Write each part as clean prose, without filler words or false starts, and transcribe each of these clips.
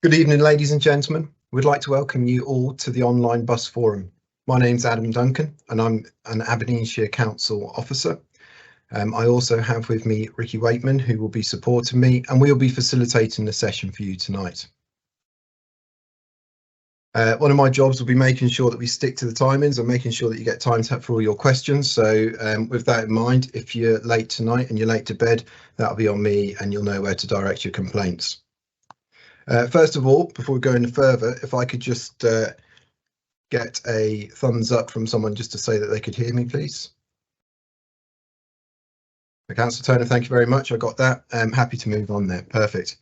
Good evening, ladies and gentlemen. We'd like to welcome you all to the Online Bus Forum. My name's Adam Duncan and I'm an Aberdeenshire Council officer. I also have with me Ricky Waitman, who will be supporting me, and we'll be facilitating the session for you tonight. One of my jobs will be making sure that we stick to the timings and making sure that you get time for all your questions. So with that in mind, if you're late tonight and you're late to bed, that'll be on me and you'll know where to direct your complaints. First of all, before we go any further, if I could just get a thumbs up from someone just to say that they could hear me, please. Councillor Turner, thank you very much. I got that. I'm happy to move on there. Perfect.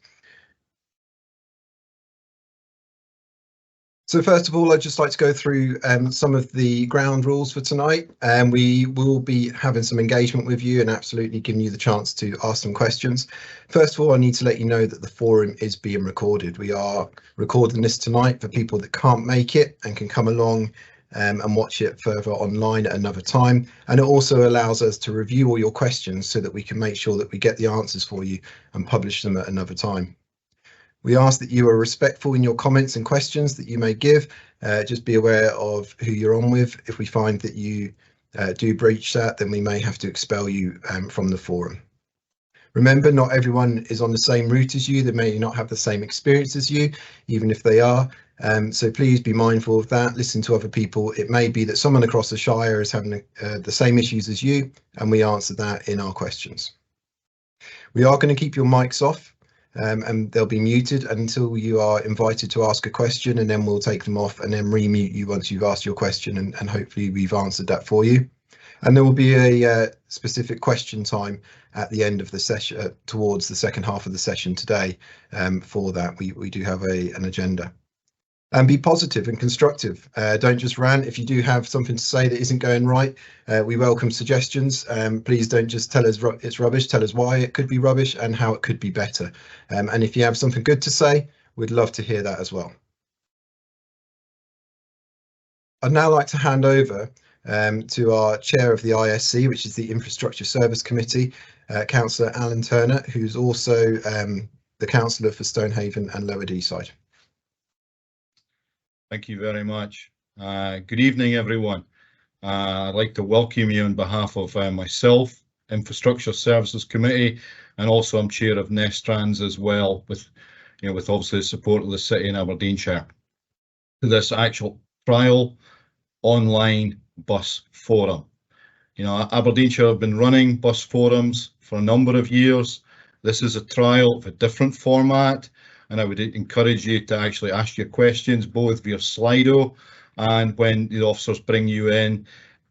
So first of all, I'd just like to go through some of the ground rules for tonight. We will be having some engagement with you and absolutely giving you the chance to ask some questions. First of all, I need to let you know that the forum is being recorded. We are recording this tonight for people that can't make it and can come along and watch it further online at another time. And it also allows us to review all your questions so that we can make sure that we get the answers for you and publish them at another time. We ask that you are respectful in your comments and questions that you may give. Just be aware of who you're on with. If we find that you do breach that, then we may have to expel you from the forum. Remember, not everyone is on the same route as you. They may not have the same experience as you, even if they are. So please be mindful of that. Listen to other people. It may be that someone across the Shire is having the same issues as you, and we answer that in our questions. We are going to keep your mics off. And they'll be muted until you are invited to ask a question, and then we'll take them off and then re-mute you once you've asked your question, and hopefully we've answered that for you. And there will be a specific question time at the end of the session, towards the second half of the session today. For that, we do have an agenda. And be positive and constructive. Don't just rant. If you do have something to say that isn't going right, we welcome suggestions. Please don't just tell us it's rubbish. Tell us why it could be rubbish and how it could be better. And if you have something good to say, we'd love to hear that as well. I'd now like to hand over to our chair of the ISC, which is the Infrastructure Service Committee, Councillor Alan Turner, who's also the councillor for Stonehaven and Lower Deeside. Thank you very much. Good evening, everyone. I'd like to welcome you on behalf of myself, Infrastructure Services Committee, and also I'm chair of Nestrans as well, with obviously the support of the City in Aberdeenshire, to this actual trial online bus forum. Aberdeenshire have been running bus forums for a number of years. This is a trial of a different format, and I would encourage you to actually ask your questions both via Slido and when the officers bring you in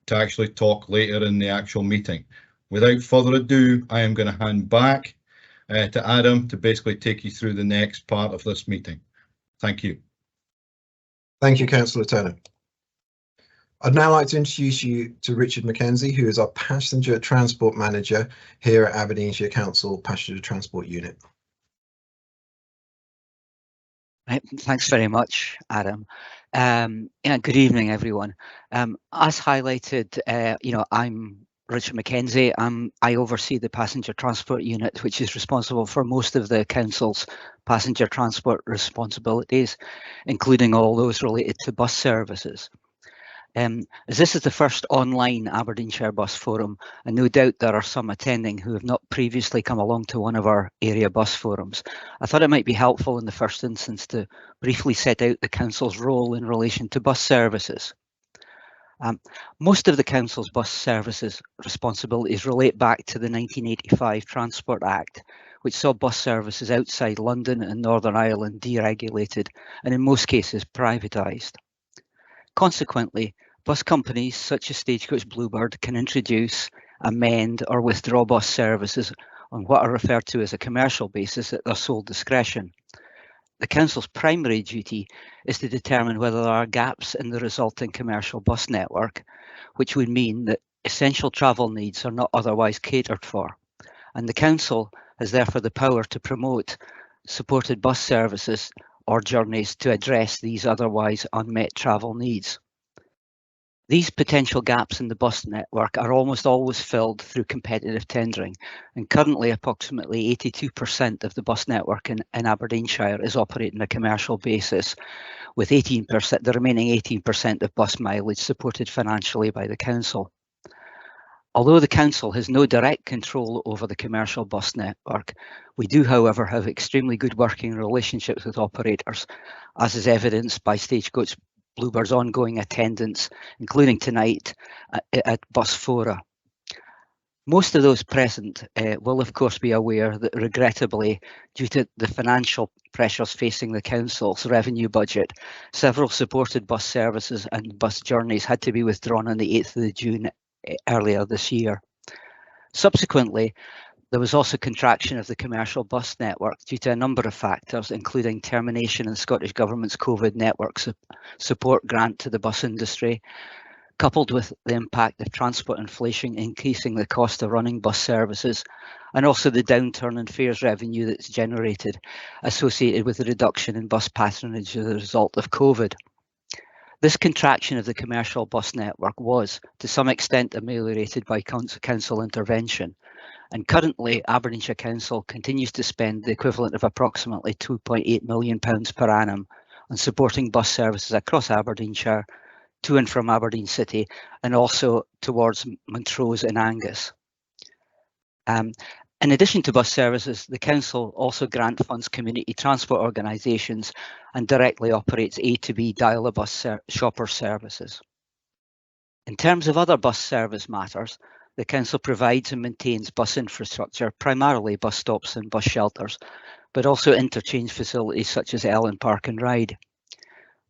to actually talk later in the actual meeting. Without further ado, I am going to hand back to Adam to basically take you through the next part of this meeting. Thank you. Thank you, Councillor Turner. I'd now like to introduce you to Richard Mackenzie, who is our Passenger Transport Manager here at Aberdeenshire Council Passenger Transport Unit. Thanks very much, Adam. Good evening, everyone. As highlighted, I'm Richard Mackenzie. I oversee the Passenger Transport Unit, which is responsible for most of the council's passenger transport responsibilities, including all those related to bus services. As this is the first online Aberdeenshire Bus Forum, and no doubt there are some attending who have not previously come along to one of our area bus forums, I thought it might be helpful in the first instance to briefly set out the Council's role in relation to bus services. Most of the Council's bus services responsibilities relate back to the 1985 Transport Act, which saw bus services outside London and Northern Ireland deregulated and in most cases privatised. Consequently, bus companies such as Stagecoach Bluebird can introduce, amend or withdraw bus services on what are referred to as a commercial basis at their sole discretion. The Council's primary duty is to determine whether there are gaps in the resulting commercial bus network, which would mean that essential travel needs are not otherwise catered for. And the Council has therefore the power to promote supported bus services or journeys to address these otherwise unmet travel needs. These potential gaps in the bus network are almost always filled through competitive tendering, and currently approximately 82% of the bus network in Aberdeenshire is operating on a commercial basis, with the remaining 18% of bus mileage supported financially by the council. Although the council has no direct control over the commercial bus network, we do, however, have extremely good working relationships with operators, as is evidenced by Stagecoach Bluebird's ongoing attendance, including tonight at Bus Forum. Most of those present will of course be aware that regrettably, due to the financial pressures facing the council's revenue budget, several supported bus services and bus journeys had to be withdrawn on the 8th of June earlier this year. Subsequently, there was also contraction of the commercial bus network due to a number of factors, including termination of the Scottish Government's COVID network support grant to the bus industry, coupled with the impact of transport inflation increasing the cost of running bus services, and also the downturn in fares revenue that's generated associated with the reduction in bus patronage as a result of COVID. This contraction of the commercial bus network was, to some extent, ameliorated by council intervention. And currently, Aberdeenshire Council continues to spend the equivalent of approximately £2.8 million per annum on supporting bus services across Aberdeenshire, to and from Aberdeen City, and also towards Montrose and Angus. In addition to bus services, the council also grant funds community transport organisations and directly operates A to B dial-a-bus shopper services. In terms of other bus service matters, the council provides and maintains bus infrastructure, primarily bus stops and bus shelters, but also interchange facilities such as Ellen Park and Ride.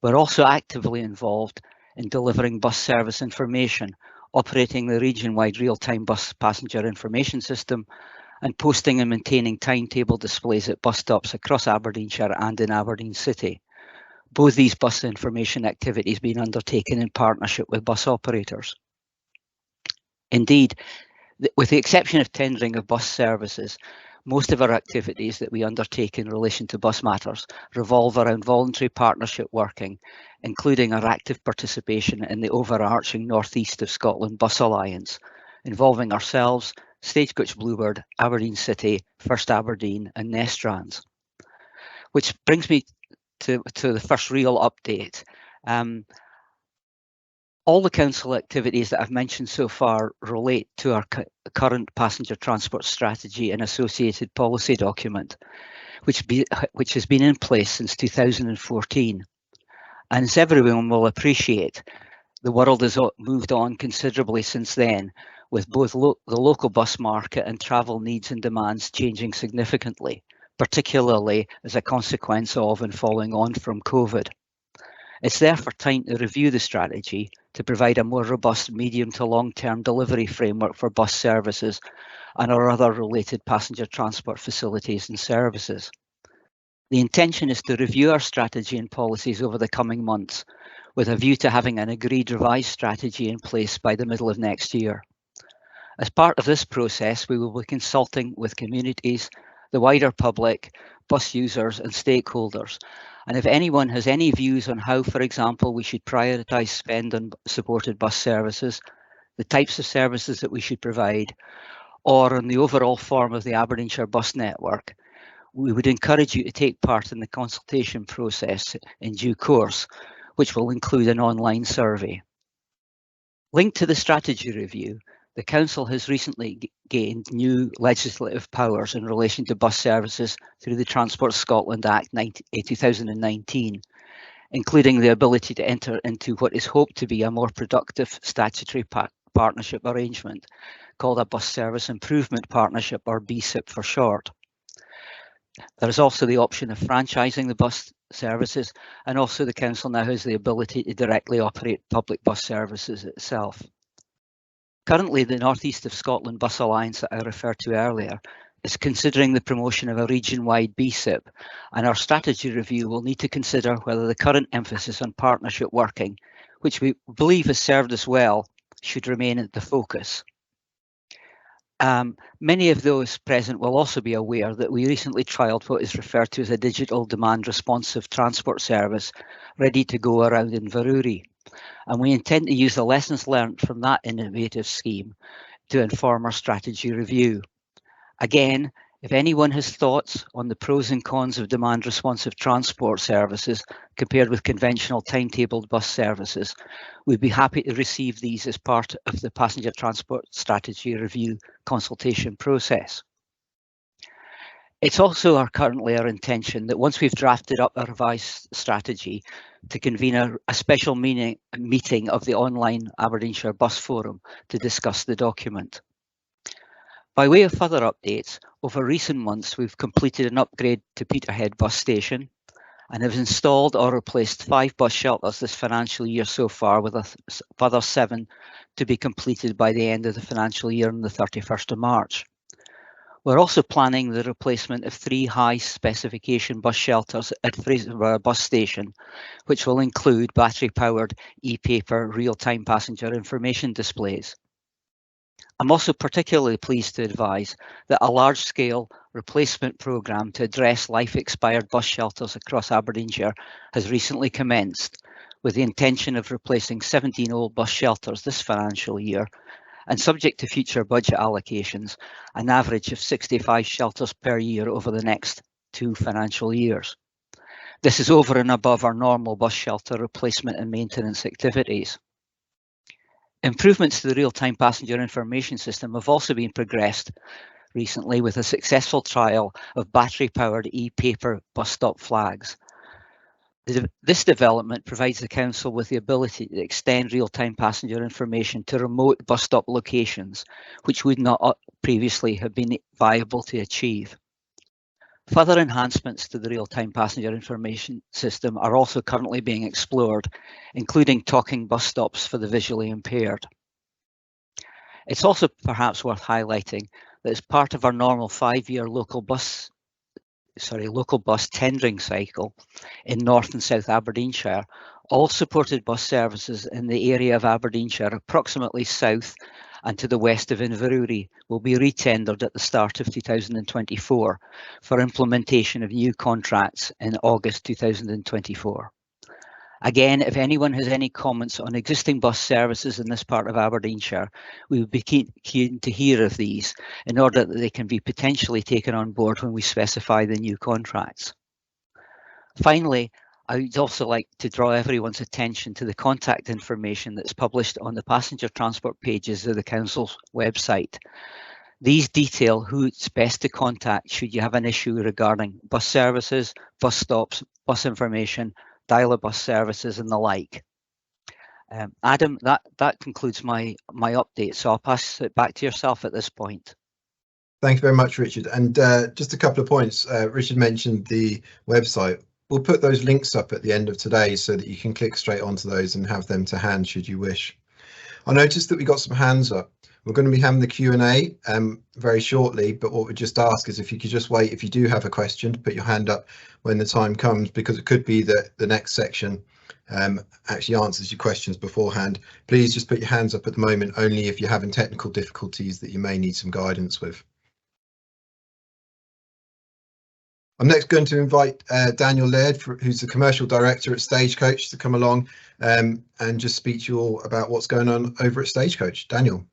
We're also actively involved in delivering bus service information, operating the region-wide real-time bus passenger information system, and posting and maintaining timetable displays at bus stops across Aberdeenshire and in Aberdeen City. Both these bus information activities being undertaken in partnership with bus operators. Indeed, with the exception of tendering of bus services, most of our activities that we undertake in relation to bus matters revolve around voluntary partnership working, including our active participation in the overarching North East of Scotland Bus Alliance, involving ourselves, Stagecoach Bluebird, Aberdeen City, First Aberdeen and Nestrans. Which brings me to the first real update. All the council activities that I've mentioned so far relate to our current passenger transport strategy and associated policy document, which has been in place since 2014. And as everyone will appreciate, the world has moved on considerably since then, with both the local bus market and travel needs and demands changing significantly, particularly as a consequence of and following on from COVID. It's therefore time to review the strategy to provide a more robust medium to long-term delivery framework for bus services and our other related passenger transport facilities and services. The intention is to review our strategy and policies over the coming months, with a view to having an agreed revised strategy in place by the middle of next year. As part of this process, we will be consulting with communities, the wider public, bus users and stakeholders. And if anyone has any views on how, for example, we should prioritise spend on supported bus services, the types of services that we should provide, or on the overall form of the Aberdeenshire bus network, we would encourage you to take part in the consultation process in due course, which will include an online survey. Linked to the strategy review, the Council has recently gained new legislative powers in relation to bus services through the Transport Scotland Act 2019, including the ability to enter into what is hoped to be a more productive statutory partnership arrangement called a Bus Service Improvement Partnership, or BSIP for short. There is also the option of franchising the bus services, and also the Council now has the ability to directly operate public bus services itself. Currently, the North East of Scotland Bus Alliance that I referred to earlier is considering the promotion of a region-wide BSIP, and our strategy review will need to consider whether the current emphasis on partnership working, which we believe has served us well, should remain at the focus. Many of those present will also be aware that we recently trialled what is referred to as a digital demand responsive transport service ready to go around Inverurie. and we intend to use the lessons learned from that innovative scheme to inform our strategy review. Again, if anyone has thoughts on the pros and cons of demand responsive transport services compared with conventional timetabled bus services, we'd be happy to receive these as part of the passenger transport strategy review consultation process. It's also currently our intention that once we've drafted up a revised strategy, to convene a special meeting of the online Aberdeenshire Bus Forum to discuss the document. By way of further updates, over recent months we've completed an upgrade to Peterhead bus station and have installed or replaced 5 bus shelters this financial year so far, with a further 7 to be completed by the end of the financial year on the 31st of March. We're also planning the replacement of 3 high specification bus shelters at Fraserburgh bus station, which will include battery powered e-paper real-time passenger information displays. I'm also particularly pleased to advise that a large-scale replacement programme to address life-expired bus shelters across Aberdeenshire has recently commenced, with the intention of replacing 17 old bus shelters this financial year, and subject to future budget allocations, an average of 65 shelters per year over the next 2 financial years. This is over and above our normal bus shelter replacement and maintenance activities. Improvements to the real-time passenger information system have also been progressed recently with a successful trial of battery-powered e-paper bus stop flags. This development provides the Council with the ability to extend real-time passenger information to remote bus stop locations, which would not previously have been viable to achieve. Further enhancements to the real-time passenger information system are also currently being explored, including talking bus stops for the visually impaired. It's also perhaps worth highlighting that as part of our normal 5-year local bus tendering cycle in North and South Aberdeenshire, all supported bus services in the area of Aberdeenshire approximately south and to the west of Inverurie will be retendered at the start of 2024 for implementation of new contracts in August 2024. Again, if anyone has any comments on existing bus services in this part of Aberdeenshire, we would be keen to hear of these in order that they can be potentially taken on board when we specify the new contracts. Finally, I would also like to draw everyone's attention to the contact information that's published on the passenger transport pages of the Council's website. These detail who it's best to contact should you have an issue regarding bus services, bus stops, bus information, dial-a-bus services and the like. Adam, that concludes my update, so I'll pass it back to yourself at this point. Thank you very much, Richard. And just a couple of points. Richard mentioned the website. We'll put those links up at the end of today so that you can click straight onto those and have them to hand should you wish. I noticed that we got some hands up. We're going to be having the Q&A very shortly, but what we just ask is if you could just wait, if you do have a question, to put your hand up when the time comes, because it could be that the next section actually answers your questions beforehand. Please just put your hands up at the moment, only if you're having technical difficulties that you may need some guidance with. I'm next going to invite Daniel Laird, who's the Commercial Director at Stagecoach, to come along and just speak to you all about what's going on over at Stagecoach. Daniel.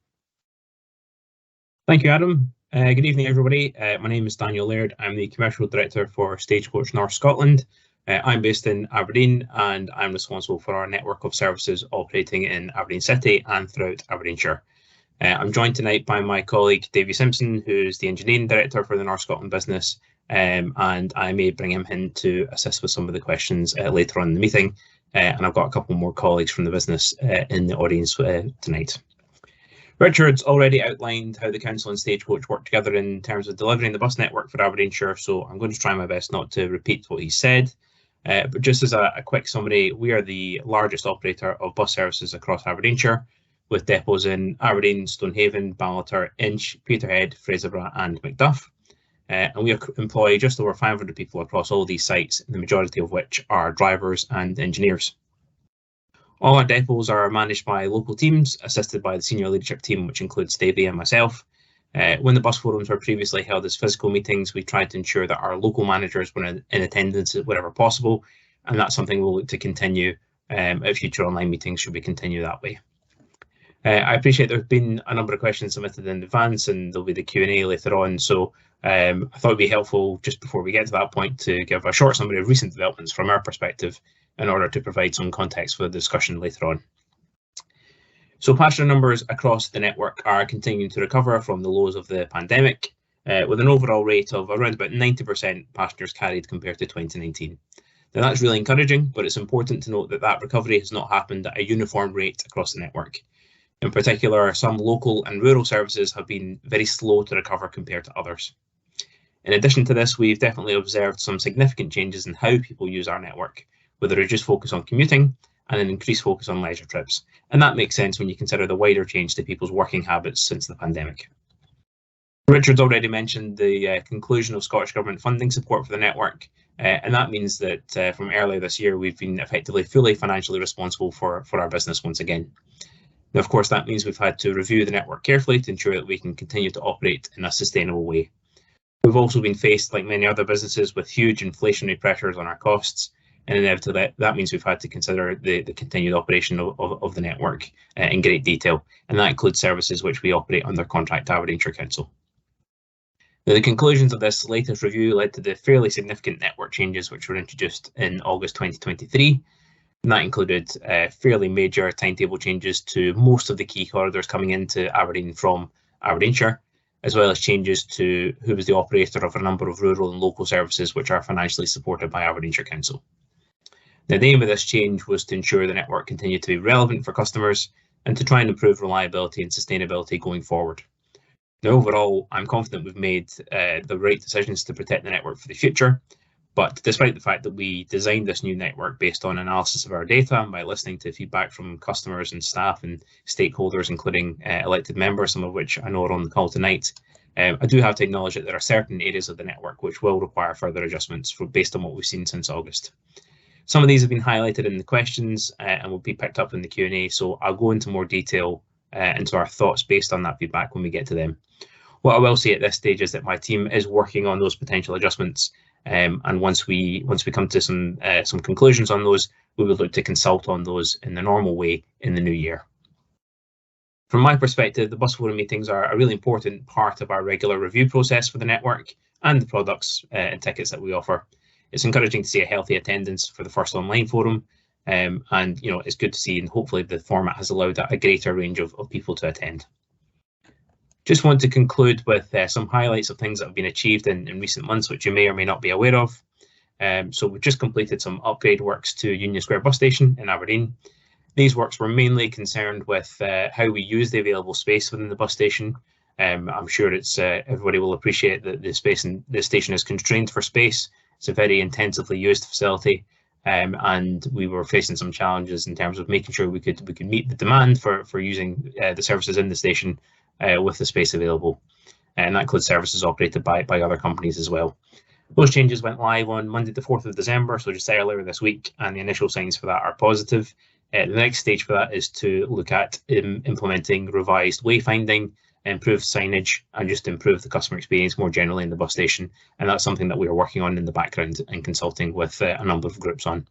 Thank you, Adam. Good evening, everybody. My name is Daniel Laird. I'm the Commercial Director for Stagecoach North Scotland. I'm based in Aberdeen and I'm responsible for our network of services operating in Aberdeen City and throughout Aberdeenshire. I'm joined tonight by my colleague Davy Simpson, who's the Engineering Director for the North Scotland business, and I may bring him in to assist with some of the questions later on in the meeting. And I've got a couple more colleagues from the business in the audience tonight. Richard's already outlined how the Council and Stagecoach work together in terms of delivering the bus network for Aberdeenshire, so I'm going to try my best not to repeat what he said. But just as a quick summary, we are the largest operator of bus services across Aberdeenshire, with depots in Aberdeen, Stonehaven, Ballater, Inch, Peterhead, Fraserburgh and Macduff. And we employ just over 500 people across all these sites, the majority of which are drivers and engineers. All our depots are managed by local teams, assisted by the senior leadership team, which includes Davy and myself. When the bus forums were previously held as physical meetings, we tried to ensure that our local managers were in attendance wherever possible, and that's something we'll look to continue at future online meetings should we continue that way. I appreciate there have been a number of questions submitted in advance, and there'll be the Q&A later on. So I thought it'd be helpful just before we get to that point to give a short summary of recent developments from our perspective in order to provide some context for the discussion later on. So passenger numbers across the network are continuing to recover from the lows of the pandemic, with an overall rate of around about 90% passengers carried compared to 2019. Now that's really encouraging, but it's important to note that that recovery has not happened at a uniform rate across the network. In particular, some local and rural services have been very slow to recover compared to others. In addition to this, we've definitely observed some significant changes in how people use our network, with a reduced focus on commuting and an increased focus on leisure trips. And that makes sense when you consider the wider change to people's working habits since the pandemic. Richard's already mentioned the conclusion of Scottish Government funding support for the network, and that means that from earlier this year, we've been effectively fully financially responsible for our business once again. Now, of course, that means we've had to review the network carefully to ensure that we can continue to operate in a sustainable way. We've also been faced, like many other businesses, with huge inflationary pressures on our costs, and inevitably that means we've had to consider the continued operation of the network in great detail, and that includes services which we operate under contract to Aberdeenshire Council. Now, the conclusions of this latest review led to the fairly significant network changes which were introduced in August 2023. And that included fairly major timetable changes to most of the key corridors coming into Aberdeen from Aberdeenshire, as well as changes to who was the operator of a number of rural and local services which are financially supported by Aberdeenshire Council. Now, the aim of this change was to ensure the network continued to be relevant for customers and to try and improve reliability and sustainability going forward. Now, overall, I'm confident we've made the right decisions to protect the network for the future. But despite the fact that we designed this new network based on analysis of our data and by listening to feedback from customers and staff and stakeholders, including elected members, some of which I know are on the call tonight, I do have to acknowledge that there are certain areas of the network which will require further adjustments based on what we've seen since August. Some of these have been highlighted in the questions and will be picked up in the Q&A, so I'll go into more detail into our thoughts based on that feedback when we get to them. What I will say at this stage is that my team is working on those potential adjustments. And once we come to some conclusions on those, we will look to consult on those in the normal way in the new year. From my perspective, the bus forum meetings are a really important part of our regular review process for the network and the products and tickets that we offer. It's encouraging to see a healthy attendance for the first online forum, and it's good to see, and hopefully the format has allowed a greater range of people to attend. Just want to conclude with some highlights of things that have been achieved in recent months, which you may or may not be aware of. So we've just completed some upgrade works to Union Square bus station in Aberdeen. These works were mainly concerned with how we use the available space within the bus station. I'm sure everybody will appreciate that the space in the station is constrained for space. It's a very intensively used facility, and we were facing some challenges in terms of making sure we could meet the demand for using the services in the station with the space available, and that includes services operated by other companies as well. Those changes went live on Monday the 4th of December, so just earlier this week, and the initial signs for that are positive. The next stage for that is to look at implementing revised wayfinding, improved signage, and just improve the customer experience more generally in the bus station, and that's something that we are working on in the background and consulting with a number of groups on.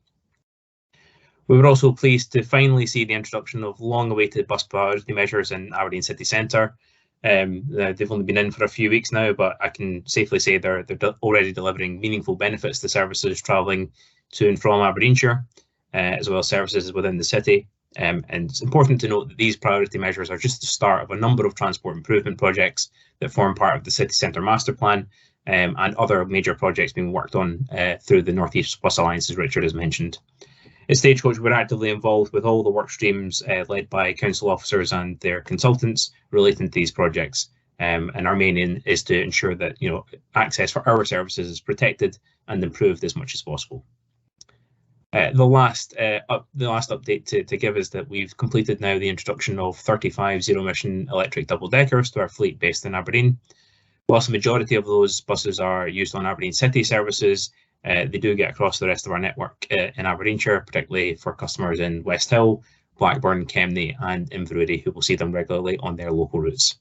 We were also pleased to finally see the introduction of long-awaited bus priority measures in Aberdeen city centre. They've only been in for a few weeks now, but I can safely say they're already delivering meaningful benefits to services travelling to and from Aberdeenshire, as well as services within the city. And it's important to note that these priority measures are just the start of a number of transport improvement projects that form part of the city centre master plan, and other major projects being worked on through the North East Bus Alliance, as Richard has mentioned. At Stagecoach, we're actively involved with all the work streams led by council officers and their consultants relating to these projects. And our main aim is to ensure that access for our services is protected and improved as much as possible. The last update to give is that we've completed now the introduction of 35 zero-emission electric double-deckers to our fleet based in Aberdeen. Whilst the majority of those buses are used on Aberdeen city services, they do get across the rest of our network in Aberdeenshire, particularly for customers in West Hill, Blackburn, Kemney and Inverurie, who will see them regularly on their local routes.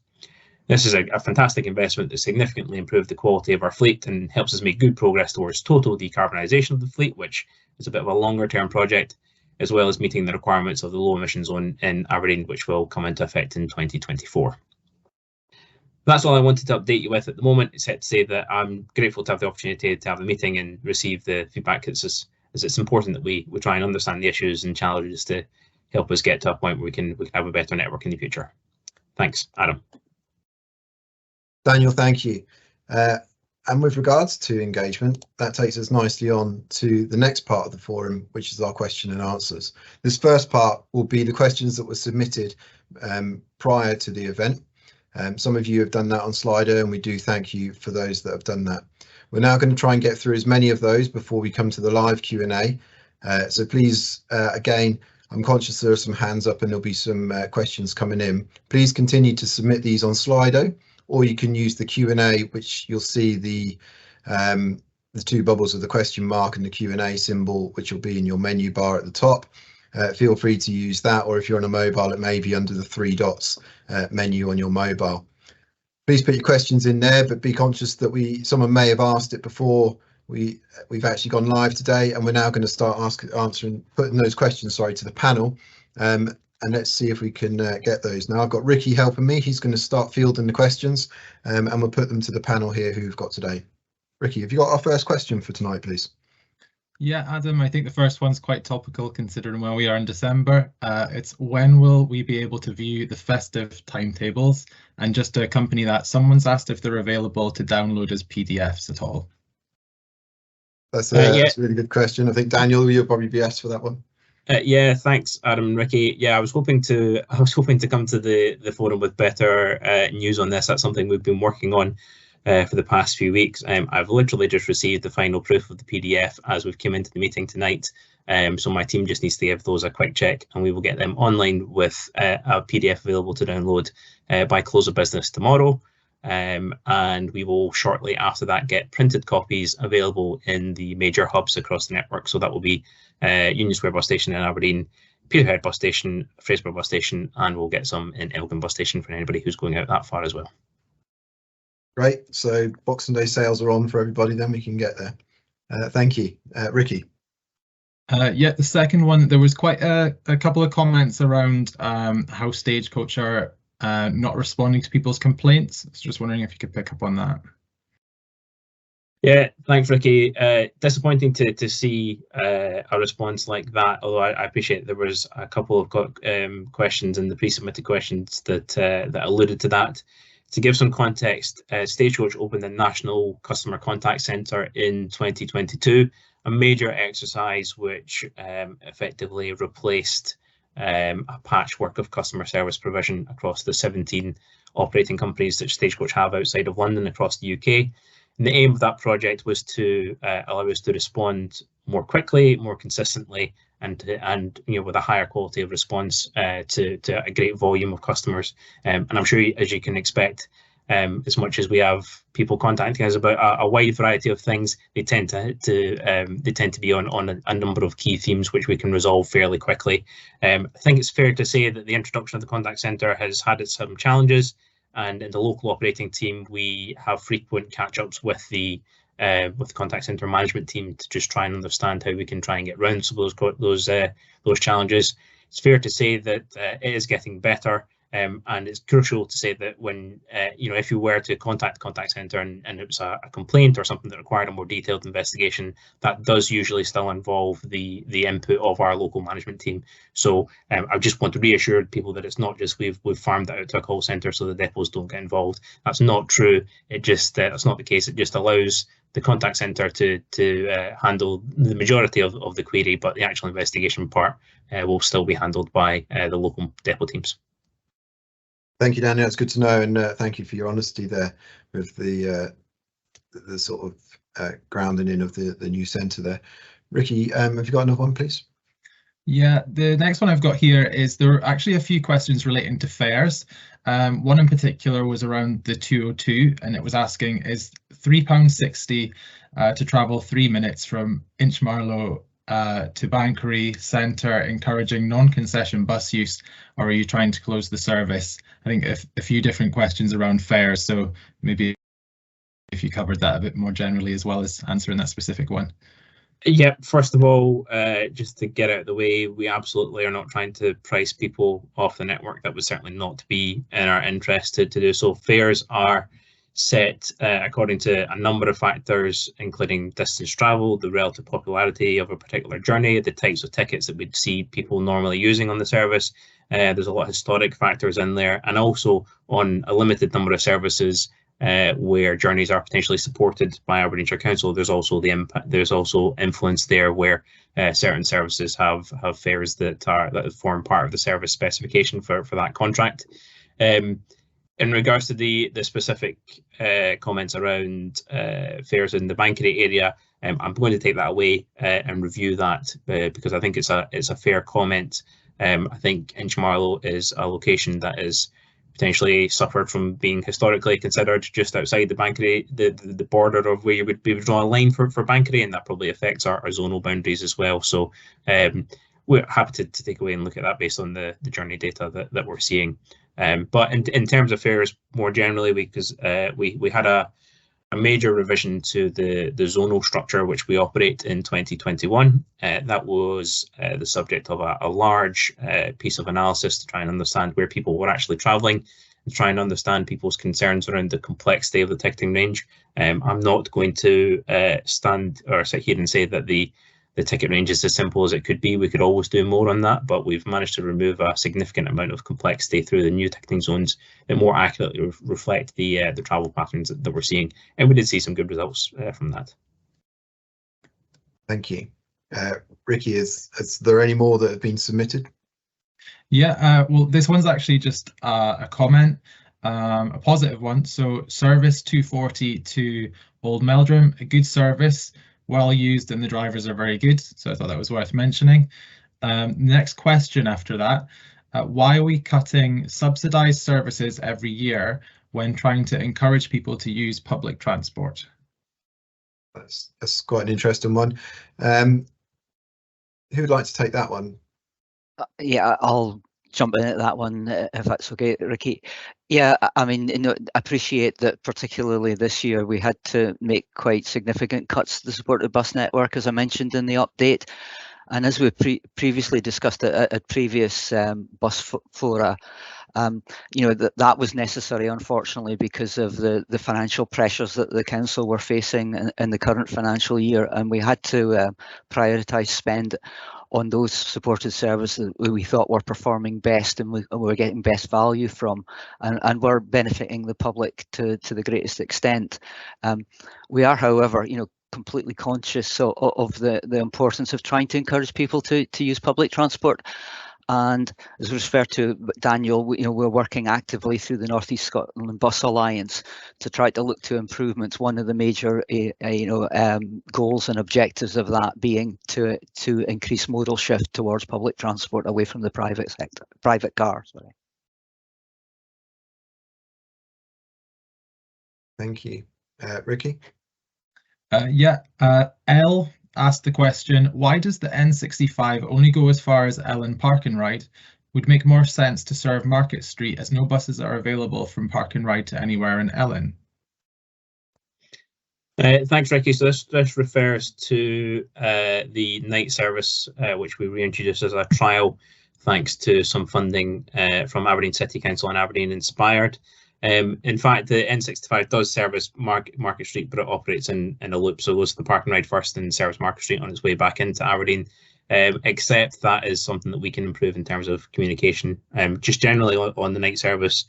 This is a fantastic investment that significantly improved the quality of our fleet and helps us make good progress towards total decarbonisation of the fleet, which is a bit of a longer term project. as well as meeting the requirements of the low emission zone in Aberdeen, which will come into effect in 2024. That's all I wanted to update you with at the moment, except to say that I'm grateful to have the opportunity to have the meeting and receive the feedback. It's important that we try and understand the issues and challenges to help us get to a point where we can have a better network in the future. Thanks, Adam. Daniel, thank you. And with regards to engagement, that takes us nicely on to the next part of the forum, which is our question and answers. This first part will be the questions that were submitted prior to the event. Some of you have done that on Slido, and we do thank you for those that have done that. We're now going to try and get through as many of those before we come to the live Q&A. So please, again, I'm conscious there are some hands up and there'll be some questions coming in. Please continue to submit these on Slido, or you can use the Q&A, which you'll see the two bubbles of the question mark and the Q&A symbol, which will be in your menu bar at the top. Feel free to use that, or if you're on a mobile, it may be under the 3 dots menu on your mobile. Please put your questions in there, but be conscious that someone may have asked it before we've actually gone live today, and we're now going to start putting those questions, sorry, to the panel. And let's see if we can get those. Now I've got Ricky helping me. He's going to start fielding the questions, and we'll put them to the panel here who we've got today. Ricky, have you got our first question for tonight, please? Yeah, Adam, I think the first one's quite topical considering where we are in December. It's when will we be able to view the festive timetables? And just to accompany that, someone's asked if they're available to download as PDFs at all. That's a really good question. I think Daniel, you'll probably be asked for that one. Yeah, thanks, Adam and Ricky. Yeah, I was hoping to come to the forum with better news on this. That's something we've been working on for the past few weeks. I've literally just received the final proof of the PDF as we've come into the meeting tonight. So my team just needs to give those a quick check, and we will get them online with a PDF available to download by close of business tomorrow. And we will shortly after that get printed copies available in the major hubs across the network. So that will be Union Square Bus Station in Aberdeen, Peterhead Bus Station, Fraserburgh Bus Station, and we'll get some in Elgin Bus Station for anybody who's going out that far as well. Great. So Boxing Day sales are on for everybody, then we can get there. Thank you. Ricky. Yeah, the second one, there was quite a couple of comments around how Stagecoach are not responding to people's complaints. I was just wondering if you could pick up on that. Yeah, thanks, Ricky. Disappointing to see a response like that, although I appreciate there was a couple of questions in the pre-submitted questions that alluded to that. To give some context, Stagecoach opened a national customer contact centre in 2022, a major exercise which effectively replaced a patchwork of customer service provision across the 17 operating companies that Stagecoach have outside of London across the UK. And the aim of that project was to allow us to respond more quickly, more consistently, and with a higher quality of response to a great volume of customers. And I'm sure, as you can expect, as much as we have people contacting us about a wide variety of things, they tend to be on a number of key themes which we can resolve fairly quickly. I think it's fair to say that the introduction of the contact centre has had some challenges, and in the local operating team, we have frequent catch-ups with the contact centre management team to just try and understand how we can try and get round some of those challenges. It's fair to say that it is getting better. And it's crucial to say that when, if you were to contact the contact centre and it was a complaint or something that required a more detailed investigation, that does usually still involve the input of our local management team. So I just want to reassure people that it's not just we've farmed that out to a call centre so the depots don't get involved. That's not true. It just that's not the case. It just allows the contact centre to handle the majority of the query, but the actual investigation part will still be handled by the local depot teams. Thank you, Daniel. It's good to know, and thank you for your honesty there with the sort of grounding in of the new centre there. Ricky, have you got another one, please? Yeah, the next one I've got here is there are actually a few questions relating to fares. One in particular was around the 202, and it was asking, is £3.60 to travel 3 minutes from Inchmarlow to Banchory Centre encouraging non-concession bus use, or are you trying to close the service? I think a few different questions around fares, so maybe if you covered that a bit more generally as well as answering that specific one. Yeah, first of all, just to get out of the way, we absolutely are not trying to price people off the network. That would certainly not be in our interest to do so. Fares are set according to a number of factors, including distance travel, the relative popularity of a particular journey, the types of tickets that we'd see people normally using on the service. There's a lot of historic factors in there, and also on a limited number of services where journeys are potentially supported by Aberdeenshire Council. There's also there's also influence there where certain services have fares that form part of the service specification for that contract. In regards to the specific comments around fares in the Bankery area, I'm going to take that away and review that because I think it's a fair comment. I think Inchmarlow is a location that is potentially suffered from being historically considered just outside the Bankery, the border of where you would be draw a line for Bankery, and that probably affects our zonal boundaries as well. So we're happy to take away and look at that based on the journey data that we're seeing. But in terms of fares more generally, because we had a major revision to the zonal structure which we operate in 2021. That was the subject of a large piece of analysis to try and understand where people were actually travelling and try and understand people's concerns around the complexity of the ticketing range. I'm not going to stand or sit here and say that the ticket range is as simple as it could be. We could always do more on that, but we've managed to remove a significant amount of complexity through the new ticketing zones that more accurately reflect the travel patterns that we're seeing. And we did see some good results from that. Thank you. Ricky, is there any more that have been submitted? Yeah, well, this one's actually just a comment, a positive one. So service 240 to Old Meldrum, a good service, well used, and the drivers are very good. So I thought that was worth mentioning. Next question after that, why are we cutting subsidised services every year when trying to encourage people to use public transport? That's quite an interesting one. Who would like to take that one? Yeah, I'll jump in at that one if that's okay, Ricky. Yeah, I mean, I appreciate that particularly this year we had to make quite significant cuts to the supported bus network, as I mentioned in the update. And as we previously discussed at previous bus fora, that was necessary, unfortunately, because of the financial pressures that the council were facing in the current financial year, and we had to prioritise spend on those supported services that we thought were performing best and we were getting best value from, and were benefiting the public to the greatest extent. We are, however, completely conscious of the importance of trying to encourage people to use public transport. And as was referred to Daniel, we're working actively through the North East Scotland Bus Alliance to try to look to improvements. One of the major goals and objectives of that being to increase modal shift towards public transport away from the private car. Sorry. Thank you. Ricky? Elle asked the question, why does the N65 only go as far as Ellen Park and Ride? Would make more sense to serve Market Street as no buses are available from Park and Ride to anywhere in Ellen. Thanks, Ricky. So this refers to the night service, which we reintroduced as a trial, thanks to some funding from Aberdeen City Council and Aberdeen Inspired. In fact, the N65 does service Market Street, but it operates in a loop. So it goes to the Park and Ride first and serves Market Street on its way back into Aberdeen. Except that is something that we can improve in terms of communication. Just generally on the night service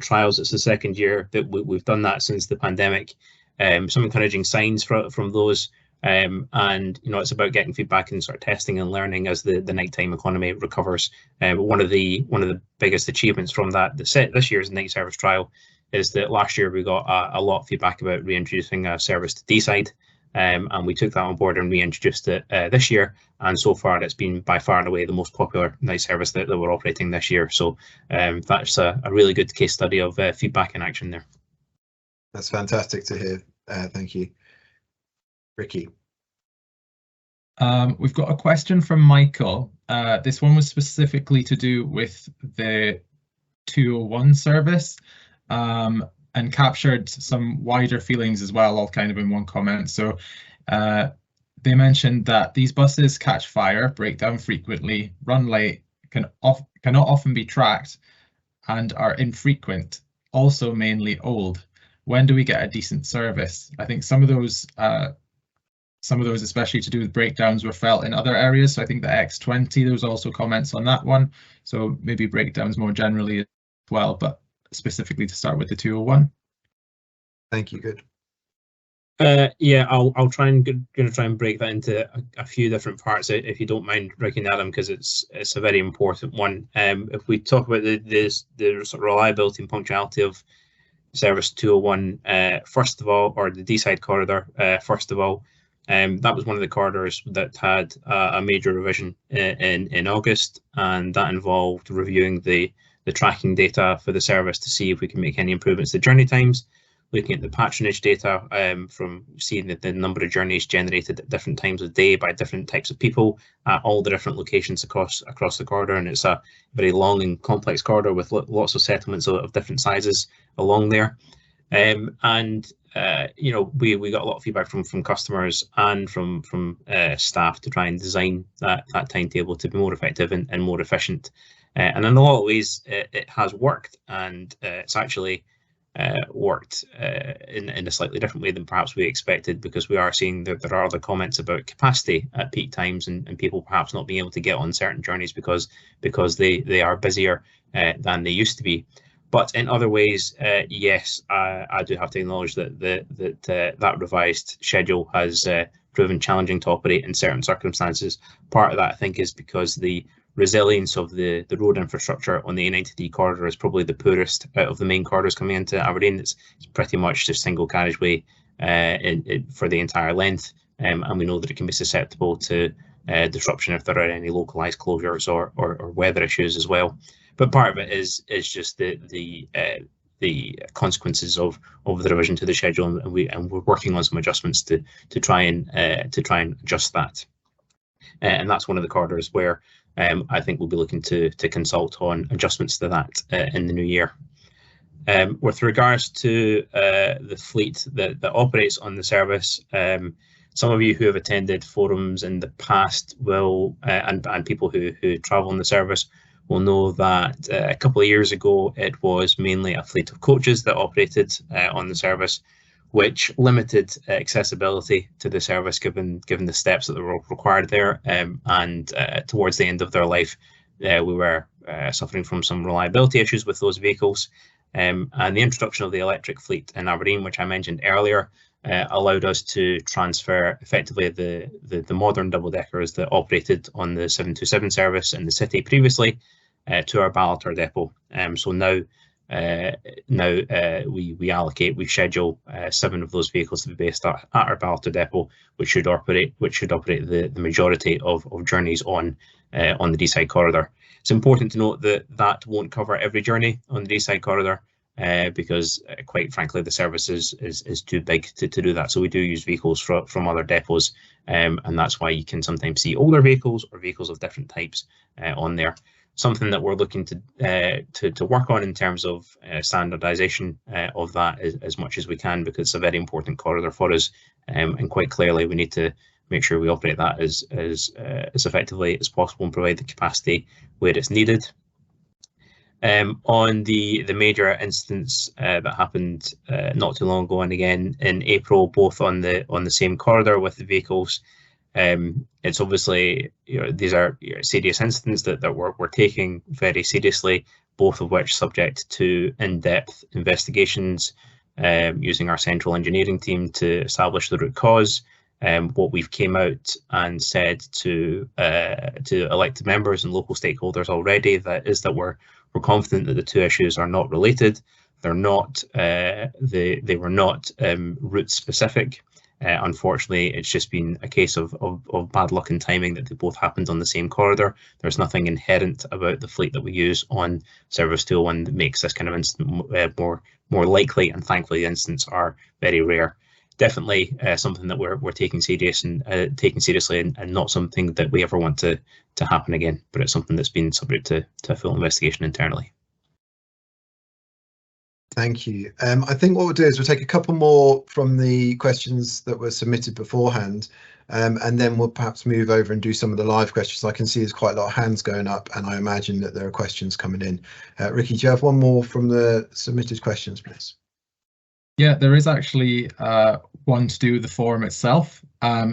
trials, it's the second year that we've done that since the pandemic. Some encouraging signs from those. And it's about getting feedback and sort of testing and learning as the nighttime economy recovers. One of the biggest achievements from this year's night service trial is that last year we got a lot of feedback about reintroducing a service to Deeside, and we took that on board and reintroduced it this year. And so far, it's been by far and away the most popular night service that we're operating this year. So that's a really good case study of feedback in action there. That's fantastic to hear. Thank you. Ricky. We've got a question from Michael. This one was specifically to do with the 201 service and captured some wider feelings as well, all kind of in one comment. So the they mentioned that these buses catch fire, break down frequently, run late, cannot often be tracked, and are infrequent, also mainly old. When do we get a decent service? I think some of those, especially to do with breakdowns, were felt in other areas. So I think the X20, there was also comments on that one. So maybe breakdowns more generally as well, but specifically to start with the 201. Thank you. Good. Yeah, I'll try and break that into a few different parts, if you don't mind, Rick and Adam, because it's a very important one. If we talk about the sort of reliability and punctuality of Service 201, first of all, or the D-side corridor, first of all, that was one of the corridors that had a major revision in August, and that involved reviewing the tracking data for the service to see if we can make any improvements to journey times, looking at the patronage data from seeing the number of journeys generated at different times of day by different types of people at all the different locations across the corridor. And it's a very long and complex corridor with lots of settlements of different sizes along there. You know, we got a lot of feedback from customers and from staff to try and design that timetable to be more effective and more efficient. And in a lot of ways, it has worked, and it's actually worked in a slightly different way than perhaps we expected, because we are seeing that there are other comments about capacity at peak times and people perhaps not being able to get on certain journeys because they are busier than they used to be. But in other ways, yes, I do have to acknowledge that that revised schedule has proven challenging to operate in certain circumstances. Part of that, I think, is because the resilience of the road infrastructure on the A90D corridor is probably the poorest out of the main corridors coming into Aberdeen. It's pretty much just single carriageway for the entire length, and we know that it can be susceptible to disruption if there are any localised closures or weather issues as well. But part of it is just the consequences of the revision to the schedule, and we're working on some adjustments to try and adjust that. And that's one of the corridors where I think we'll be looking to consult on adjustments to that in the new year. With regards to the fleet that operates on the service, some of you who have attended forums in the past will, and people who travel on the service, will know that a couple of years ago it was mainly a fleet of coaches that operated on the service, which limited accessibility to the service given the steps that were required there. And towards the end of their life, we were suffering from some reliability issues with those vehicles. And the introduction of the electric fleet in Aberdeen, which I mentioned earlier, allowed us to transfer effectively the modern double-deckers that operated on the 727 service in the city previously to our Ballater depot. So now we schedule 7 of those vehicles to be based at our Ballater depot, which should operate the majority of journeys on the D-side corridor. It's important to note that won't cover every journey on the D-side corridor, because quite frankly the service is too big to do that. So we do use vehicles from other depots, and that's why you can sometimes see older vehicles or vehicles of different types on there. Something that we're looking to work on in terms of standardisation of that as much as we can, because it's a very important corridor for us, and quite clearly we need to make sure we operate that as effectively as possible and provide the capacity where it's needed. On the major incidents that happened not too long ago and again in April, both on the same corridor with the vehicles, it's obviously, these are serious incidents that we're taking very seriously, both of which subject to in-depth investigations using our central engineering team to establish the root cause. What we've came out and said to elected members and local stakeholders already is that we're confident that the two issues are not related. They're not. They were not route specific. Unfortunately, it's just been a case of bad luck and timing that they both happened on the same corridor. There's nothing inherent about the fleet that we use on Service 201 that makes this kind of incident more likely, and thankfully the incidents are very rare. Definitely something that we're taking seriously and not something that we ever want to happen again, but it's something that's been subject to a full investigation internally. Thank you. I think what we'll do is we'll take a couple more from the questions that were submitted beforehand, and then we'll perhaps move over and do some of the live questions. I can see there's quite a lot of hands going up, and I imagine that there are questions coming in. Ricky, do you have one more from the submitted questions, please? Yeah, there is actually one to do with the forum itself.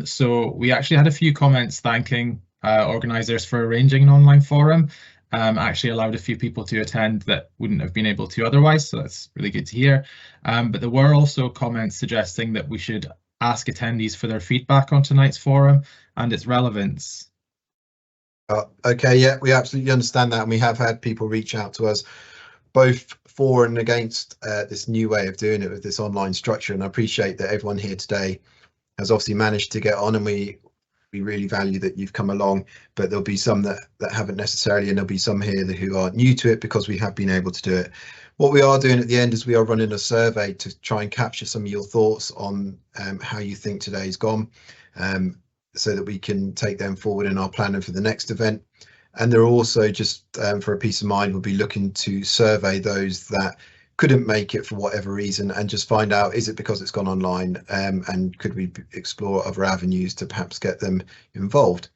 So we actually had a few comments thanking organisers for arranging an online forum. Actually allowed a few people to attend that wouldn't have been able to otherwise, so that's really good to hear. But there were also comments suggesting that we should ask attendees for their feedback on tonight's forum and its relevance. Okay, yeah, we absolutely understand that, and we have had people reach out to us both for and against this new way of doing it with this online structure, and I appreciate that everyone here today has obviously managed to get on, and we really value that you've come along, but there'll be some that haven't necessarily, and there'll be some here who are new to it because we have been able to do it. What we are doing at the end is we are running a survey to try and capture some of your thoughts on how you think today's gone, so that we can take them forward in our planning for the next event. And they're also just for a peace of mind, we'll be looking to survey those that couldn't make it for whatever reason and just find out, is it because it's gone online, and could we explore other avenues to perhaps get them involved.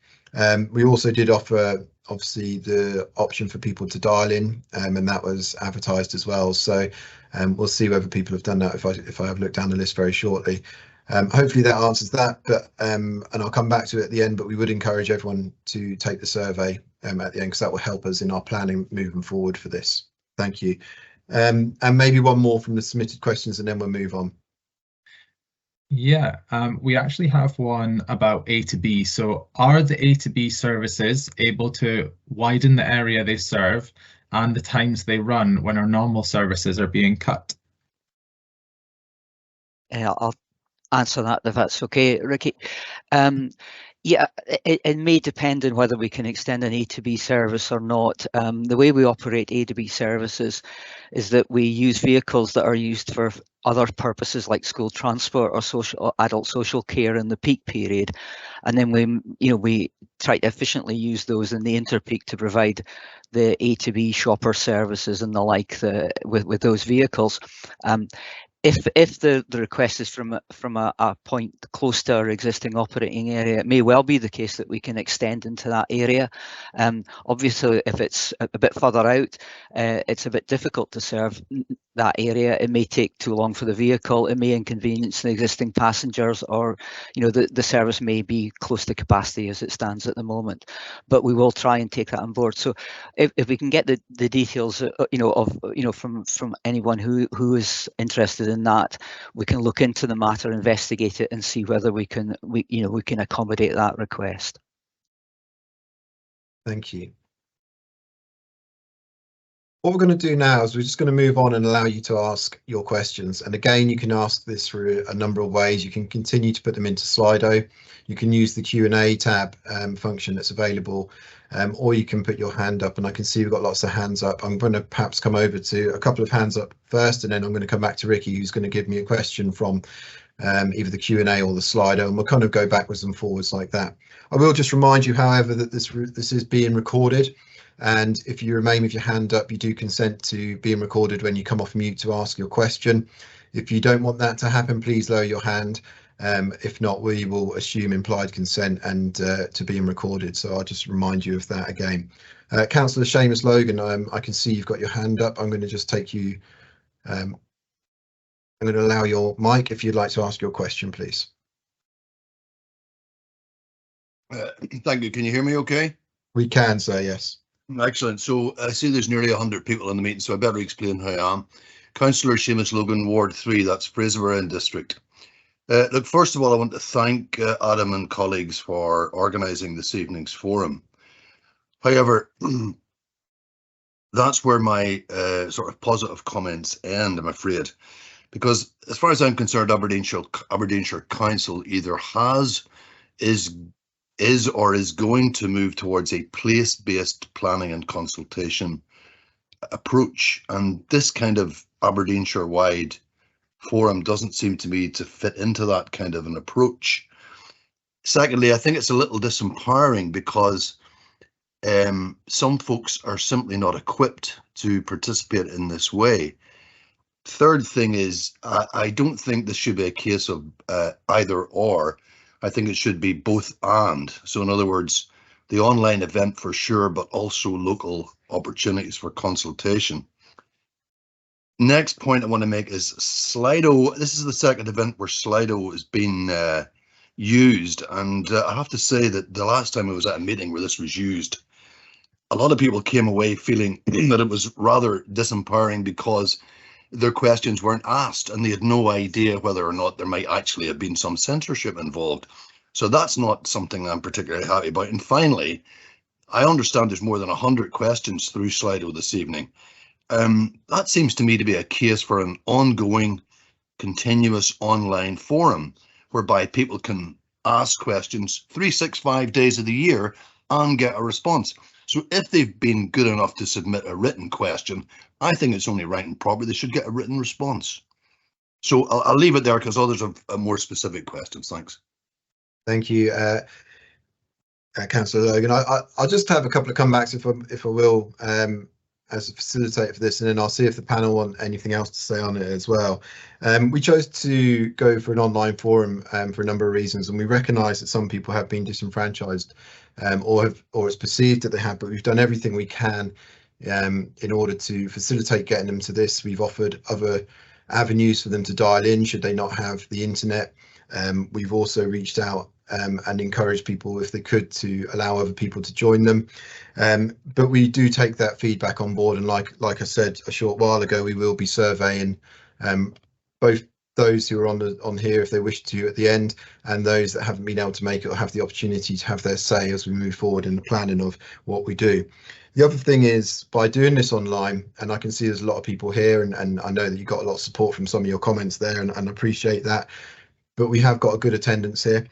We also did offer obviously the option for people to dial in, and that was advertised as well, so we'll see whether people have done that if I have looked down the list very shortly. Hopefully that answers that, but and I'll come back to it at the end, but we would encourage everyone to take the survey at the end, because that will help us in our planning moving forward for this. Thank you. And maybe one more from the submitted questions and then we'll move on. Yeah, we actually have one about A to B. So are the A to B services able to widen the area they serve and the times they run when our normal services are being cut? I'll answer that if that's okay, Ricky. Yeah, it may depend on whether we can extend an A to B service or not. The way we operate A to B services is that we use vehicles that are used for other purposes like school transport or adult social care in the peak period, and then we try to efficiently use those in the interpeak to provide the A to B shopper services and the like with those vehicles. If the request is from a point close to our existing operating area, it may well be the case that we can extend into that area. Obviously, if it's a bit further out, it's a bit difficult to serve that area. It may take too long for the vehicle. It may inconvenience the existing passengers, or the service may be close to capacity as it stands at the moment. But we will try and take that on board. So if we can get the details, from anyone who is interested in that, we can look into the matter, investigate it, and see whether we can accommodate that request. Thank you. What we're going to do now is we're just going to move on and allow you to ask your questions. And again, you can ask this through a number of ways. You can continue to put them into Slido. You can use the Q&A tab function that's available, or you can put your hand up. And I can see we've got lots of hands up. I'm going to perhaps come over to a couple of hands up first, and then I'm going to come back to Ricky, who's going to give me a question from either the Q&A or the Slido, and we'll kind of go backwards and forwards like that. I will just remind you, however, that this is being recorded. And if you remain with your hand up, you do consent to being recorded when you come off mute to ask your question. If you don't want that to happen, please lower your hand. If not, we will assume implied consent and to being recorded. So I'll just remind you of that again. Councillor Seamus Logan, I can see you've got your hand up. I'm going to just take you. I'm going to allow your mic if you'd like to ask your question, please. Thank you. Can you hear me okay? We can, sir, yes. Excellent. So I see there's nearly 100 people in the meeting, so I better explain who I am. Councillor Seamus Logan, Ward 3, that's Fraserburgh District. Look, first of all, I want to thank Adam and colleagues for organising this evening's forum. However, that's where my sort of positive comments end, I'm afraid, because as far as I'm concerned, Aberdeenshire Council either is or is going to move towards a place-based planning and consultation approach, and this kind of Aberdeenshire-wide forum doesn't seem to me to fit into that kind of an approach. Secondly, I think it's a little disempowering because some folks are simply not equipped to participate in this way. third thing is, I don't think this should be a case of either or. I think it should be both and. So in other words, the online event for sure, but also local opportunities for consultation. Next point I want to make is Slido. This is the second event where Slido has been used, and I have to say that the last time I was at a meeting where this was used, a lot of people came away feeling that it was rather disempowering because their questions weren't asked and they had no idea whether or not there might actually have been some censorship involved. So that's not something I'm particularly happy about. And finally, I understand there's more than 100 questions through Slido this evening. That seems to me to be a case for an ongoing, continuous online forum whereby people can ask questions 365 days of the year and get a response. So if they've been good enough to submit a written question, I think it's only right and proper they should get a written response. So I'll leave it there because others have more specific questions. Thanks. Thank you, Councillor Logan. I'll just have a couple of comebacks if I will, as a facilitator for this, and then I'll see if the panel want anything else to say on it as well. We chose to go for an online forum for a number of reasons, and we recognise that some people have been disenfranchised or it's perceived that they have, but we've done everything we can in order to facilitate getting them to this. We've offered other avenues for them to dial in should they not have the internet. We've also reached out and encouraged people, if they could, to allow other people to join them. But we do take that feedback on board, and like I said a short while ago, we will be surveying both those who are on here if they wish to at the end, and those that haven't been able to make it will have the opportunity to have their say as we move forward in the planning of what we do. The other thing is, by doing this online, and I can see there's a lot of people here, and I know that you got a lot of support from some of your comments there, and appreciate that, but we have got a good attendance here.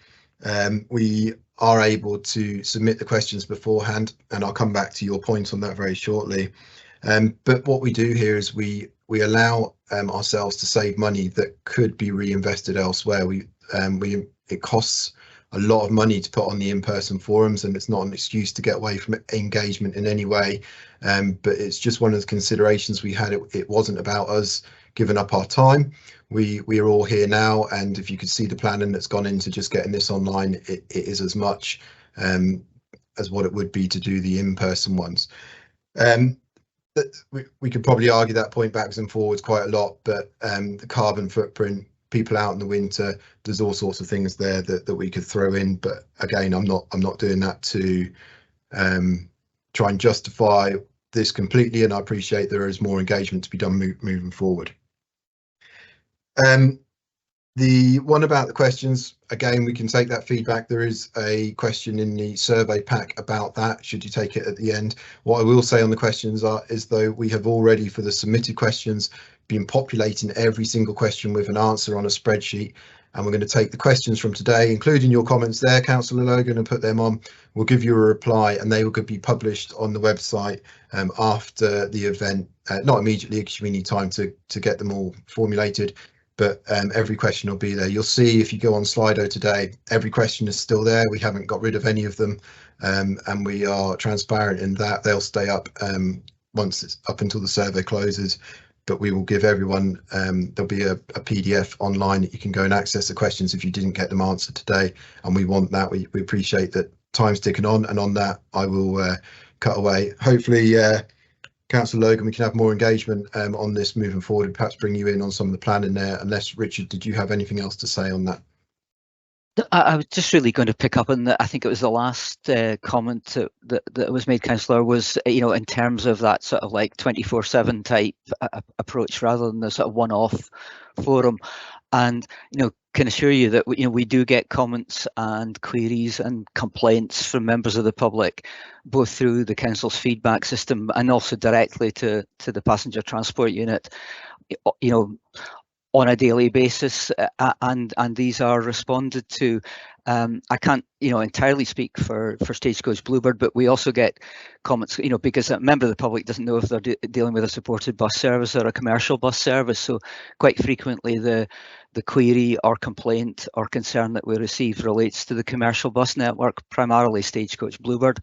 We are able to submit the questions beforehand, and I'll come back to your point on that very shortly. But what we do here is we allow ourselves to save money that could be reinvested elsewhere. It costs a lot of money to put on the in-person forums, and it's not an excuse to get away from engagement in any way. But it's just one of the considerations we had. It wasn't about us giving up our time. We are all here now, and if you could see the planning that's gone into just getting this online, it is as much as what it would be to do the in-person ones. We could probably argue that point backwards and forwards quite a lot, but the carbon footprint, people out in the winter, there's all sorts of things there that we could throw in. But again, I'm not doing that to try and justify this completely, and I appreciate there is more engagement to be done moving forward. The one about the questions, again, we can take that feedback. There is a question in the survey pack about that, should you take it at the end. What I will say on the questions is though we have already, for the submitted questions, been populating every single question with an answer on a spreadsheet, and we're going to take the questions from today, including your comments there, Councillor Logan, and put them on. We'll give you a reply, and they will be published on the website after the event, not immediately because we need time to get them all formulated. But every question will be there. You'll see if you go on Slido today, every question is still there. We haven't got rid of any of them, and we are transparent in that they'll stay up once it's up until the survey closes. But we will give everyone, there'll be a PDF online that you can go and access the questions if you didn't get them answered today, and we want that. We appreciate that time's ticking on, and on that I will cut away. Hopefully, Councillor Logan, we can have more engagement on this moving forward, and perhaps bring you in on some of the planning there. Unless, Richard, did you have anything else to say on that? I was just really going to pick up on that. I think it was the last comment that was made, Councillor, was, in terms of that sort of like 24/7 type approach rather than the sort of one-off forum. And, can assure you that we do get comments and queries and complaints from members of the public, both through the council's feedback system and also directly to the passenger transport unit, on a daily basis, and these are responded to. I can't entirely speak for Stagecoach Bluebird, but we also get comments, because a member of the public doesn't know if they're dealing with a supported bus service or a commercial bus service. So quite frequently the query or complaint or concern that we receive relates to the commercial bus network, primarily Stagecoach Bluebird.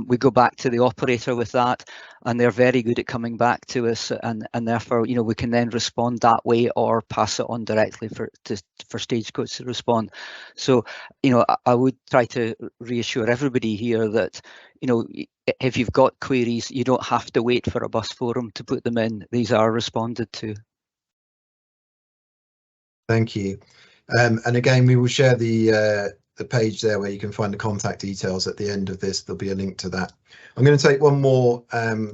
we go back to the operator with that, and they're very good at coming back to us, and therefore, you know, we can then respond that way or pass it on directly for Stagecoach to respond. So, you know, I would try to reassure everybody here that, you know, if you've got queries, you don't have to wait for a bus forum to put them in. These are responded to. Thank you. And again, we will share the page there where you can find the contact details at the end of this. There'll be a link to that. I'm going to take one more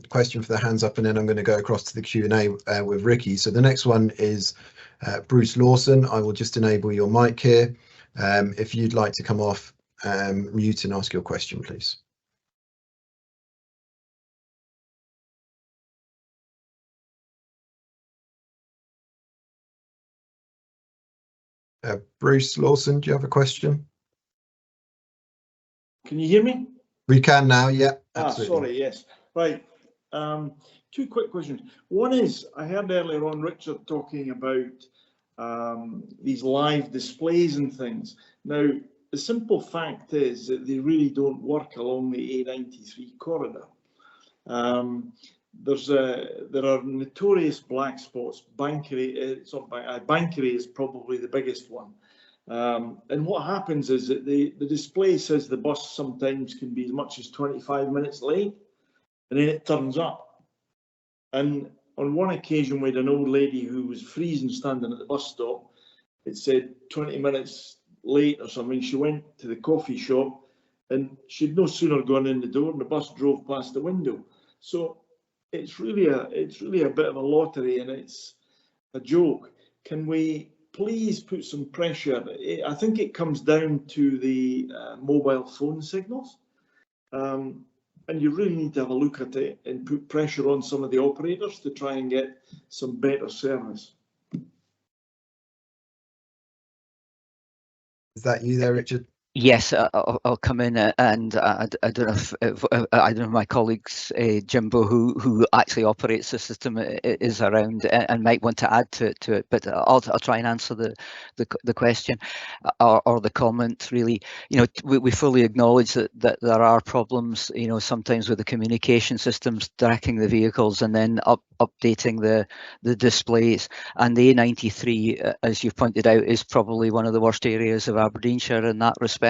question for the hands up, and then I'm going to go across to the Q&A with Ricky. So the next one is Bruce Lawson. I will just enable your mic here. If you'd like to come off mute and ask your question, please. Bruce Lawson, do you have a question? Can you hear me? We can now, yeah. Absolutely. Sorry, yes. Right. Two quick questions. One is, I heard earlier on Richard talking about these live displays and things. Now, the simple fact is that they really don't work along the A93 corridor. There are notorious black spots. Bankery is probably the biggest one. And what happens is that the display says the bus sometimes can be as much as 25 minutes late, and then it turns up. And on one occasion, we had an old lady who was freezing standing at the bus stop. It said 20 minutes late or something. She went to the coffee shop, and she'd no sooner gone in the door, and the bus drove past the window. So it's really a bit of a lottery, and it's a joke. Can we please put some pressure? I think it comes down to the mobile phone signals, and you really need to have a look at it and put pressure on some of the operators to try and get some better service. Is that you there, Richard? Yes, I'll come in, and I don't know if I don't know if my colleagues Jimbo, who actually operates the system, is around and might want to add to it. But I'll try and answer the question or the comment. Really, you know, we fully acknowledge that there are problems, you know, sometimes with the communication systems tracking the vehicles and then updating the displays. And the A93, as you've pointed out, is probably one of the worst areas of Aberdeenshire in that respect.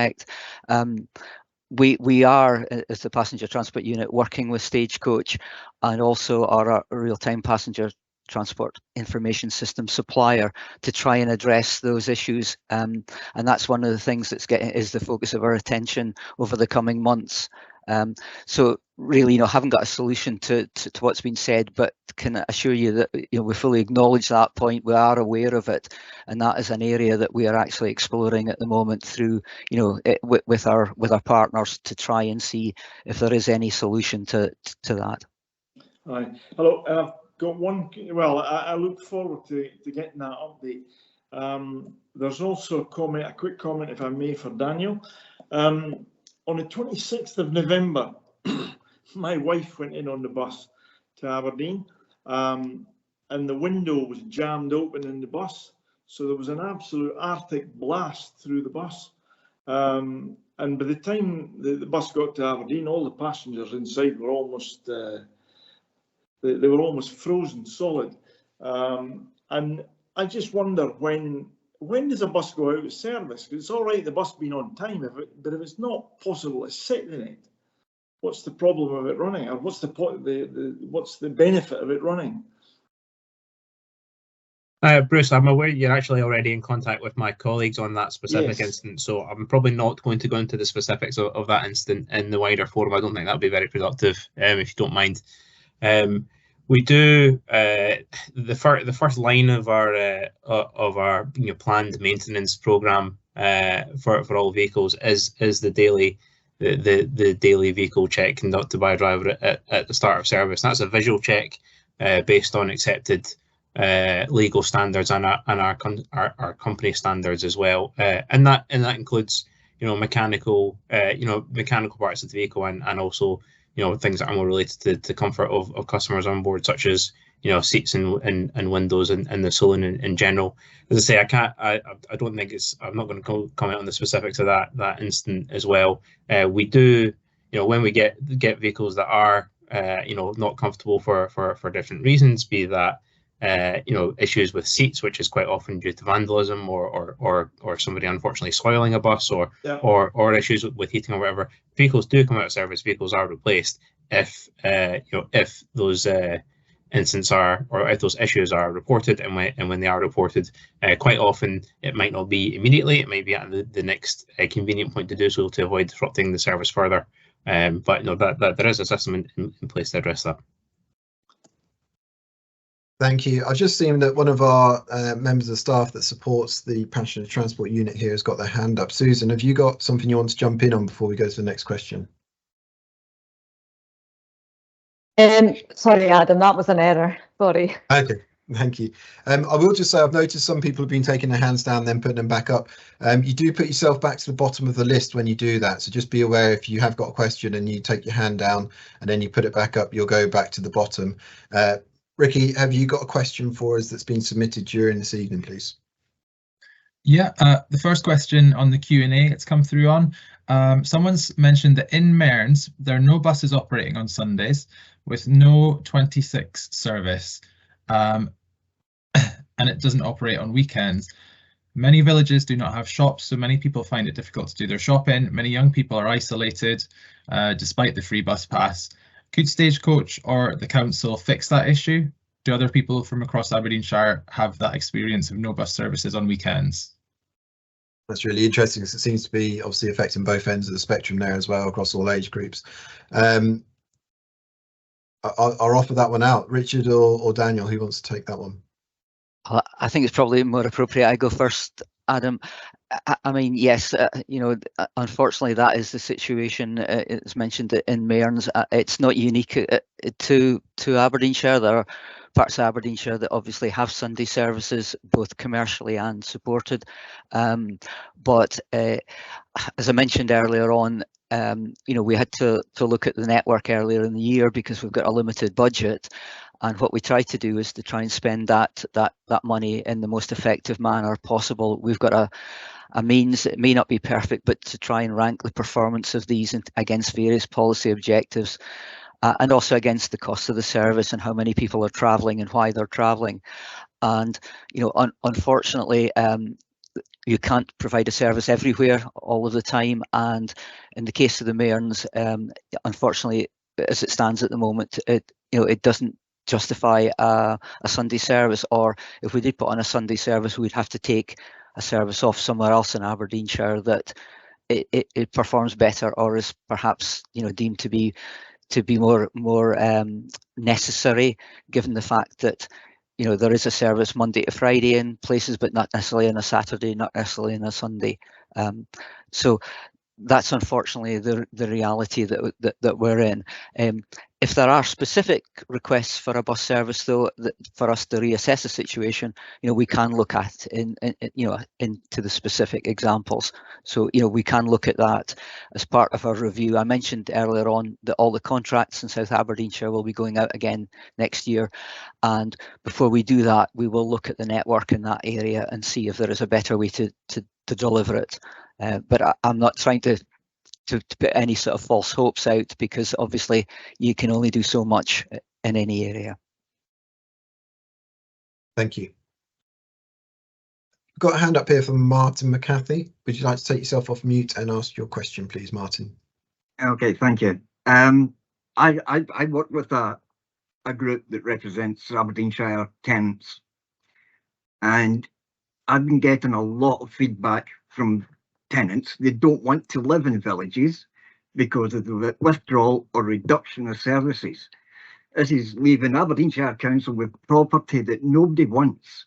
We are, as the passenger transport unit, working with Stagecoach and also our real-time passenger transport information system supplier to try and address those issues, and that's one of the things that's is the focus of our attention over the coming months. So really, you know, haven't got a solution to what's been said, but can assure you that, you know, we fully acknowledge that point. We are aware of it, and that is an area that we are actually exploring at the moment through, you know, with our partners to try and see if there is any solution to that. Hi, hello. I've got one. Well, I look forward to getting that update. There's also a quick comment, if I may, for Daniel. On the 26th of November, my wife went in on the bus to Aberdeen, and the window was jammed open in the bus. So there was an absolute Arctic blast through the bus. And by the time the bus got to Aberdeen, all the passengers inside were almost, they were almost frozen solid. And I just wonder, when does a bus go out of service? Because it's all right, the bus being on time, but if it's not possible to sit in it, what's the problem of it running, or what's the benefit of it running? Bruce, I'm aware you're actually already in contact with my colleagues on that specific instance, so I'm probably not going to go into the specifics of that incident in the wider forum. I don't think that would be very productive, if you don't mind. We do the first line of our planned maintenance program for all vehicles is the daily vehicle check conducted by a driver at the start of service. That's a visual check based on accepted legal standards and our company standards as well, and that includes, you know, mechanical parts of the vehicle and also, you know, things that are more related to comfort of customers on board, such as, you know, seats and windows and the saloon in general. As I say, I don't think I'm not going to comment on the specifics of that incident as well. We do, when we get vehicles that are not comfortable for different reasons, be that issues with seats, which is quite often due to vandalism or somebody unfortunately soiling a bus, or issues with heating or whatever. Vehicles do come out of service. Vehicles are replaced if those incidents are, or if those issues are reported, and when they are reported, quite often it might not be immediately. It might be at the next convenient point to do so to avoid disrupting the service further. But that there is a system in place to address that. Thank you. I've just seen that one of our members of staff that supports the passenger transport unit here has got their hand up. Susan, have you got something you want to jump in on before we go to the next question? Sorry, Adam, that was an error. Sorry. Okay, thank you. I will just say I've noticed some people have been taking their hands down, then putting them back up. You do put yourself back to the bottom of the list when you do that. So just be aware, if you have got a question and you take your hand down and then you put it back up, you'll go back to the bottom. Ricky, have you got a question for us that's been submitted during this evening, please? Yeah, the first question on the Q&A it's come through on. Someone's mentioned that in Mearns, there are no buses operating on Sundays with no 26 service, and it doesn't operate on weekends. Many villages do not have shops, so many people find it difficult to do their shopping. Many young people are isolated despite the free bus pass. Could Stagecoach or the council fix that issue? Do other people from across Aberdeenshire have that experience of no bus services on weekends? That's really interesting, because it seems to be obviously affecting both ends of the spectrum there as well, across all age groups. I'll offer that one out. Richard or Daniel, who wants to take that one? I think it's probably more appropriate I go first, Adam. I mean, yes, unfortunately, that is the situation. It's mentioned in Mearns. It's not unique to Aberdeenshire. There are parts of Aberdeenshire that obviously have Sunday services, both commercially and supported. But as I mentioned earlier on, we had to look at the network earlier in the year because we've got a limited budget. And what we try to do is to try and spend that money in the most effective manner possible. We've got a means, it may not be perfect, but to try and rank the performance of these against various policy objectives, and also against the cost of the service and how many people are travelling and why they're travelling. And unfortunately, you can't provide a service everywhere all of the time. And in the case of the Mearns, unfortunately, as it stands at the moment, it doesn't justify a Sunday service. Or if we did put on a Sunday service, we'd have to take a service off somewhere else in Aberdeenshire that it performs better, or is perhaps deemed to be more necessary, given the fact that there is a service Monday to Friday in places, but not necessarily on a Saturday, not necessarily on a Sunday. So that's unfortunately the reality that we're in. If there are specific requests for a bus service, though, for us to reassess the situation, we can look at into the specific examples. So we can look at that as part of our review. I mentioned earlier on that all the contracts in South Aberdeenshire will be going out again next year, and before we do that, we will look at the network in that area and see if there is a better way to deliver it. But I'm not trying to put any sort of false hopes out, because obviously you can only do so much in any area. Thank you. Got a hand up here from Martin McCarthy. Would you like to take yourself off mute and ask your question, please, Martin? Okay, thank you. I work with a group that represents Aberdeenshire tenants, and I've been getting a lot of feedback from tenants. They don't want to live in villages because of the withdrawal or reduction of services. This is leaving Aberdeenshire Council with property that nobody wants.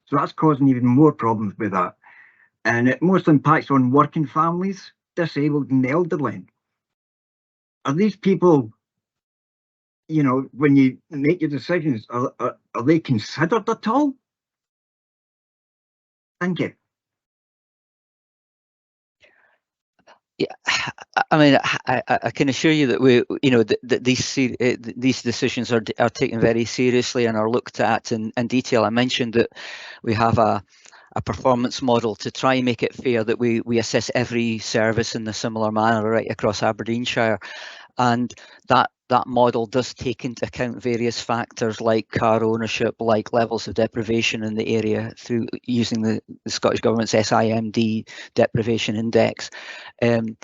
So that's causing even more problems with that. And it most impacts on working families, disabled and elderly. Are these people, when you make your decisions, are they considered at all? Thank you. Yeah, I mean, I can assure you that that these decisions are taken very seriously and are looked at in detail. I mentioned that we have a a performance model to try and make it fair, that we assess every service in a similar manner right across Aberdeenshire, and that model does take into account various factors like car ownership, like levels of deprivation in the area through using the Scottish Government's SIMD deprivation index, and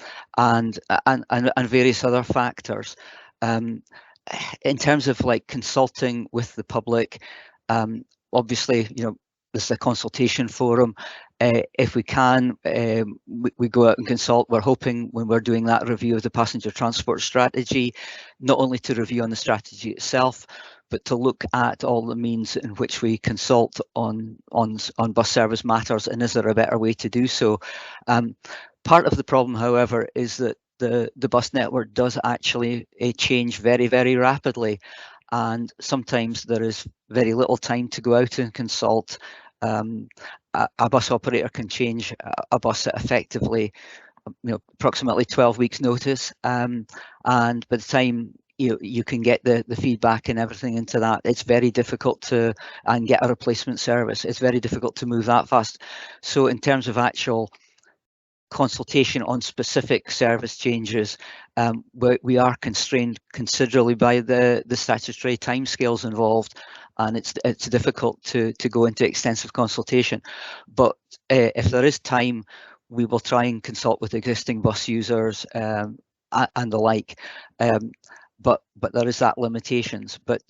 various other factors. In terms of like consulting with the public, obviously, you know, this is a consultation forum. If we can, we go out and consult. We're hoping when we're doing that review of the passenger transport strategy, not only to review on the strategy itself, but to look at all the means in which we consult on bus service matters, and is there a better way to do so? Part of the problem, however, is that the bus network does actually change very, very rapidly, and sometimes there is very little time to go out and consult. A bus operator can change a bus at effectively, you know, approximately 12 weeks notice, and by the time you can get the feedback and everything into that, it's very difficult to get a replacement service. It's very difficult to move that fast. So in terms of actual consultation on specific service changes, we are constrained considerably by the statutory timescales involved, and it's difficult to go into extensive consultation. But if there is time, we will try and consult with existing bus users and the like. But there is that limitations. But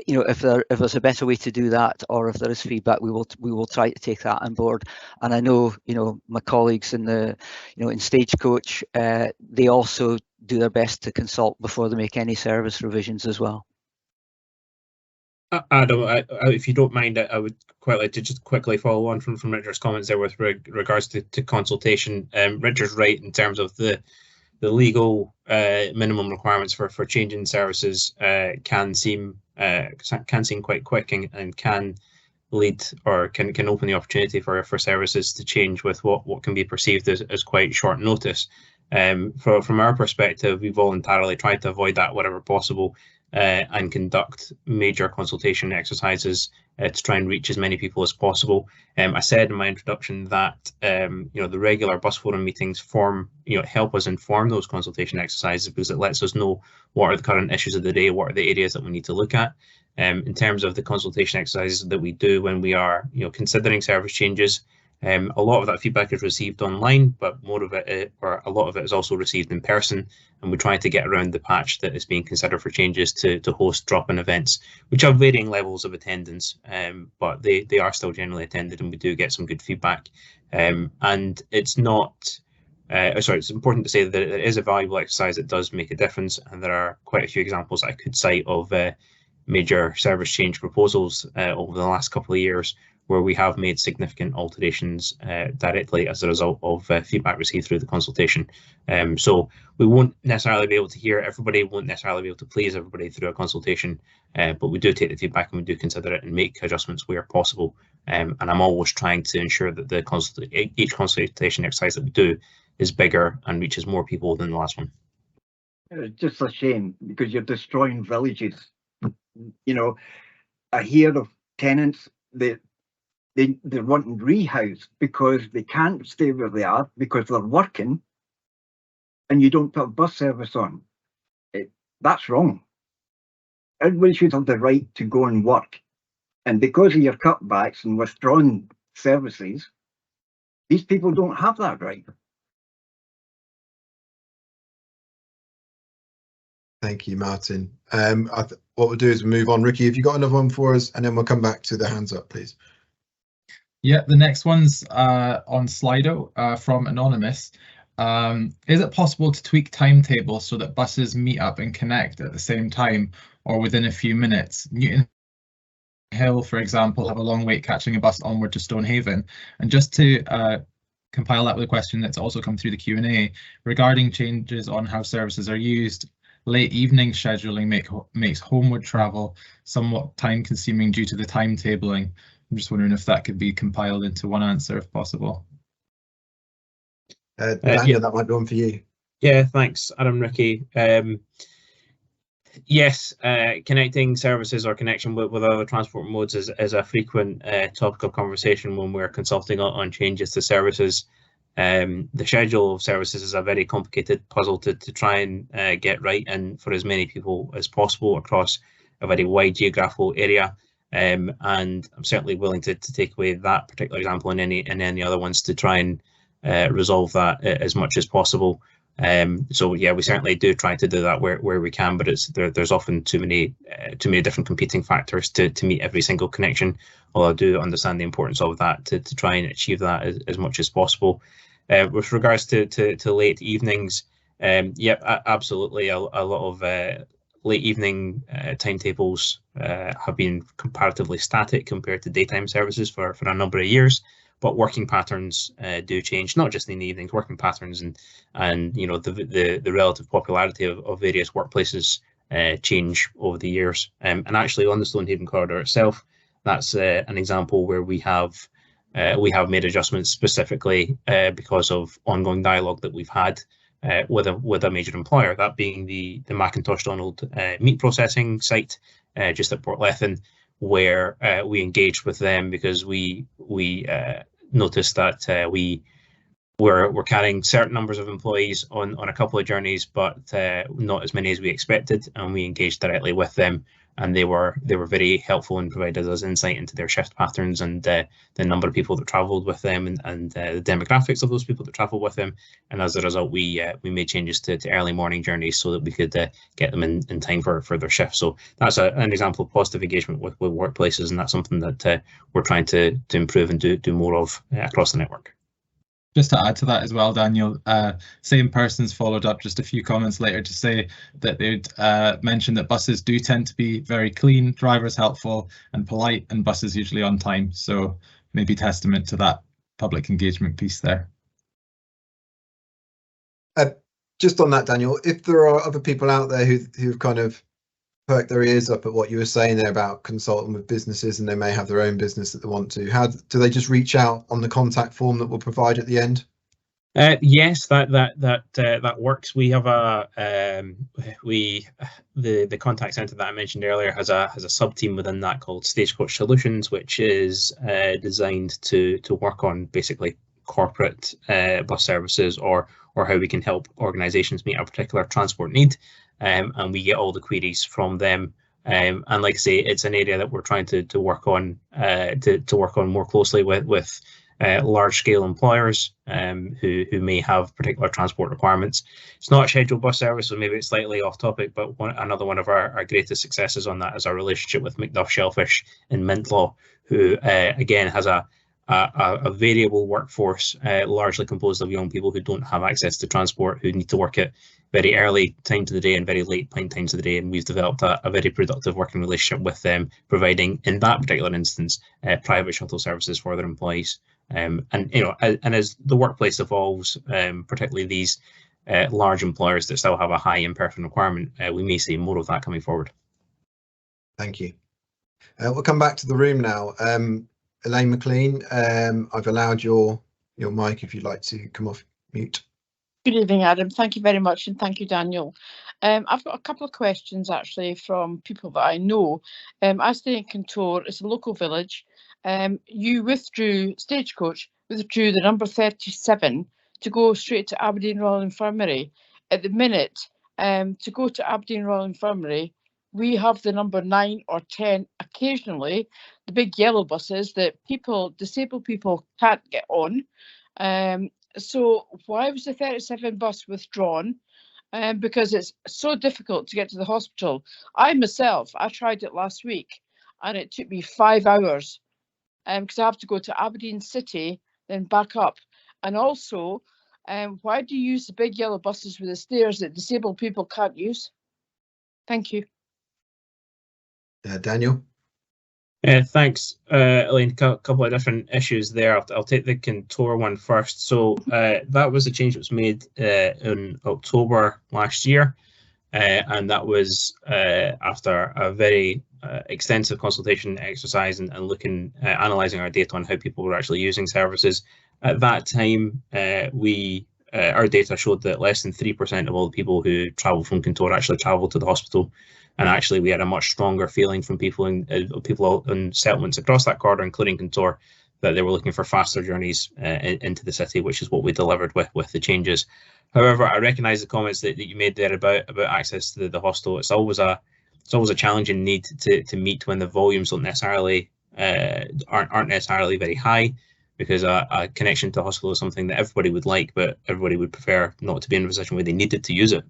you know, if there's a better way to do that, or if there is feedback, we will try to take that on board. And I know, you know, my colleagues in in Stagecoach, they also do their best to consult before they make any service revisions as well. Adam, if you don't mind, I would quite like to just quickly follow on from Richard's comments there with regards to consultation. Richard's right in terms of the legal minimum requirements for changing services can seem quite quick and can lead, or can open the opportunity for services to change with what can be perceived as quite short notice. From our perspective, we voluntarily tried to avoid that wherever possible, and conduct major consultation exercises to try and reach as many people as possible. I said in my introduction that the regular bus forum meetings help us inform those consultation exercises, because it lets us know what are the current issues of the day, what are the areas that we need to look at. In terms of the consultation exercises that we do when we are considering service changes, a lot of that feedback is received online, but more of it, or a lot of it, is also received in person, and we try to get around the patch that is being considered for changes to host drop-in events, which have varying levels of attendance, but they are still generally attended, and we do get some good feedback. And it's not, it's important to say that it is a valuable exercise that does make a difference, and there are quite a few examples I could cite of major service change proposals over the last couple of years, where we have made significant alterations directly as a result of feedback received through the consultation. So we won't necessarily be able to hear everybody, won't necessarily be able to please everybody through a consultation, but we do take the feedback and we do consider it and make adjustments where possible. And I'm always trying to ensure that each consultation exercise that we do is bigger and reaches more people than the last one. It's just a shame, because you're destroying villages. I hear of tenants that they're wanting rehoused because they can't stay where they are because they're working, and you don't put a bus service on. That's wrong. Everybody should have the right to go and work. And because of your cutbacks and withdrawn services, these people don't have that right. Thank you, Martin. What we'll do is we'll move on. Ricky, have you got another one for us? And then we'll come back to the hands up, please. Yeah, the next one's on Slido from Anonymous. Is it possible to tweak timetables so that buses meet up and connect at the same time or within a few minutes? Newton Hill, for example, have a long wait catching a bus onward to Stonehaven. And just to compile that with a question that's also come through the Q&A regarding changes on how services are used, late evening scheduling makes homeward travel somewhat time consuming due to the timetabling. I'm just wondering if that could be compiled into one answer if possible. Daniel, that might be one for you. Yeah, thanks, Adam, Ricky. Yes, connecting services or connection with other transport modes is a frequent topic of conversation when we're consulting on changes to services. The schedule of services is a very complicated puzzle to try and get right, and for as many people as possible across a very wide geographical area. And I'm certainly willing to take away that particular example and any other ones to try and resolve that as much as possible. So yeah, we certainly do try to do that where we can, but there's often too many different competing factors to meet every single connection. Although I do understand the importance of that to try and achieve that as much as possible. With regards to late evenings, yeah, absolutely, a lot of late evening timetables have been comparatively static compared to daytime services for a number of years. But working patterns do change, not just in the evenings. Working patterns and you know the relative popularity of various workplaces change over the years. And actually, on the Stonehaven corridor itself, that's an example where we have made adjustments specifically because of ongoing dialogue that we've had with a major employer, that being the Macintosh Donald meat processing site just at Portlethen, where we engaged with them because we noticed that we're carrying certain numbers of employees on a couple of journeys, but not as many as we expected, and we engaged directly with them, and they were very helpful and provided us insight into their shift patterns and the number of people that travelled with them and the demographics of those people that travelled with them. And as a result, we made changes to early morning journeys so that we could get them in time for their shift. So that's an example of positive engagement with workplaces, and that's something that we're trying to improve and do more of across the network. Just to add to that as well, Daniel, same persons followed up just a few comments later to say that they'd mentioned that buses do tend to be very clean, drivers helpful and polite, and buses usually on time. So maybe testament to that public engagement piece there. Just on that, Daniel, if there are other people out there who've kind of perked their ears up at what you were saying there about consulting with businesses, and they may have their own business that they want to, how do they just reach out on the contact form that we'll provide at the end? Yes, that works. We have the contact centre that I mentioned earlier has a sub team within that called Stagecoach Solutions, which is designed to work on basically corporate bus services or how we can help organisations meet a particular transport need. And we get all the queries from them, and like I say, it's an area that we're trying to work on to work on more closely with large scale employers who may have particular transport requirements. It's not a scheduled bus service, so maybe it's slightly off topic, but another one of our greatest successes on that is our relationship with Macduff Shellfish in Mintlaw, who again has a variable workforce, largely composed of young people who don't have access to transport, who need to work at very early times of the day and very late times of the day. And we've developed a very productive working relationship with them, providing, in that particular instance, private shuttle services for their employees. And you know, and as the workplace evolves, particularly these large employers that still have a high in-person requirement, we may see more of that coming forward. Thank you. We'll come back to the room now. Elaine McLean, I've allowed your mic if you'd like to come off mute. Good evening, Adam. Thank you very much, and thank you, Daniel. I've got a couple of questions actually from people that I know. I stay in Kintor. It's a local village. Stagecoach withdrew the number 37 to go straight to Aberdeen Royal Infirmary. At the minute, to go to Aberdeen Royal Infirmary, we have the number 9 or 10 occasionally, the big yellow buses that disabled people can't get on. So why was the 37 bus withdrawn? Because it's so difficult to get to the hospital. I tried it last week and it took me 5 hours because I have to go to Aberdeen City, then back up. And also, why do you use the big yellow buses with the stairs that disabled people can't use? Thank you. Daniel? Thanks, Elaine. A couple of different issues there. I'll take the Kintor one first. So that was a change that was made in October last year, and that was after a very extensive consultation exercise and looking, analysing our data on how people were actually using services. At that time, our data showed that less than 3% of all the people who travel from Kintor actually travel to the hospital. And actually, we had a much stronger feeling from people in settlements across that corridor, including Contour, that they were looking for faster journeys into the city, which is what we delivered with the changes. However, I recognise the comments that you made there about access to the hostel. It's always a challenging need to meet when the volumes don't necessarily aren't necessarily very high, because a connection to a hostel is something that everybody would like, but everybody would prefer not to be in a position where they needed to use it.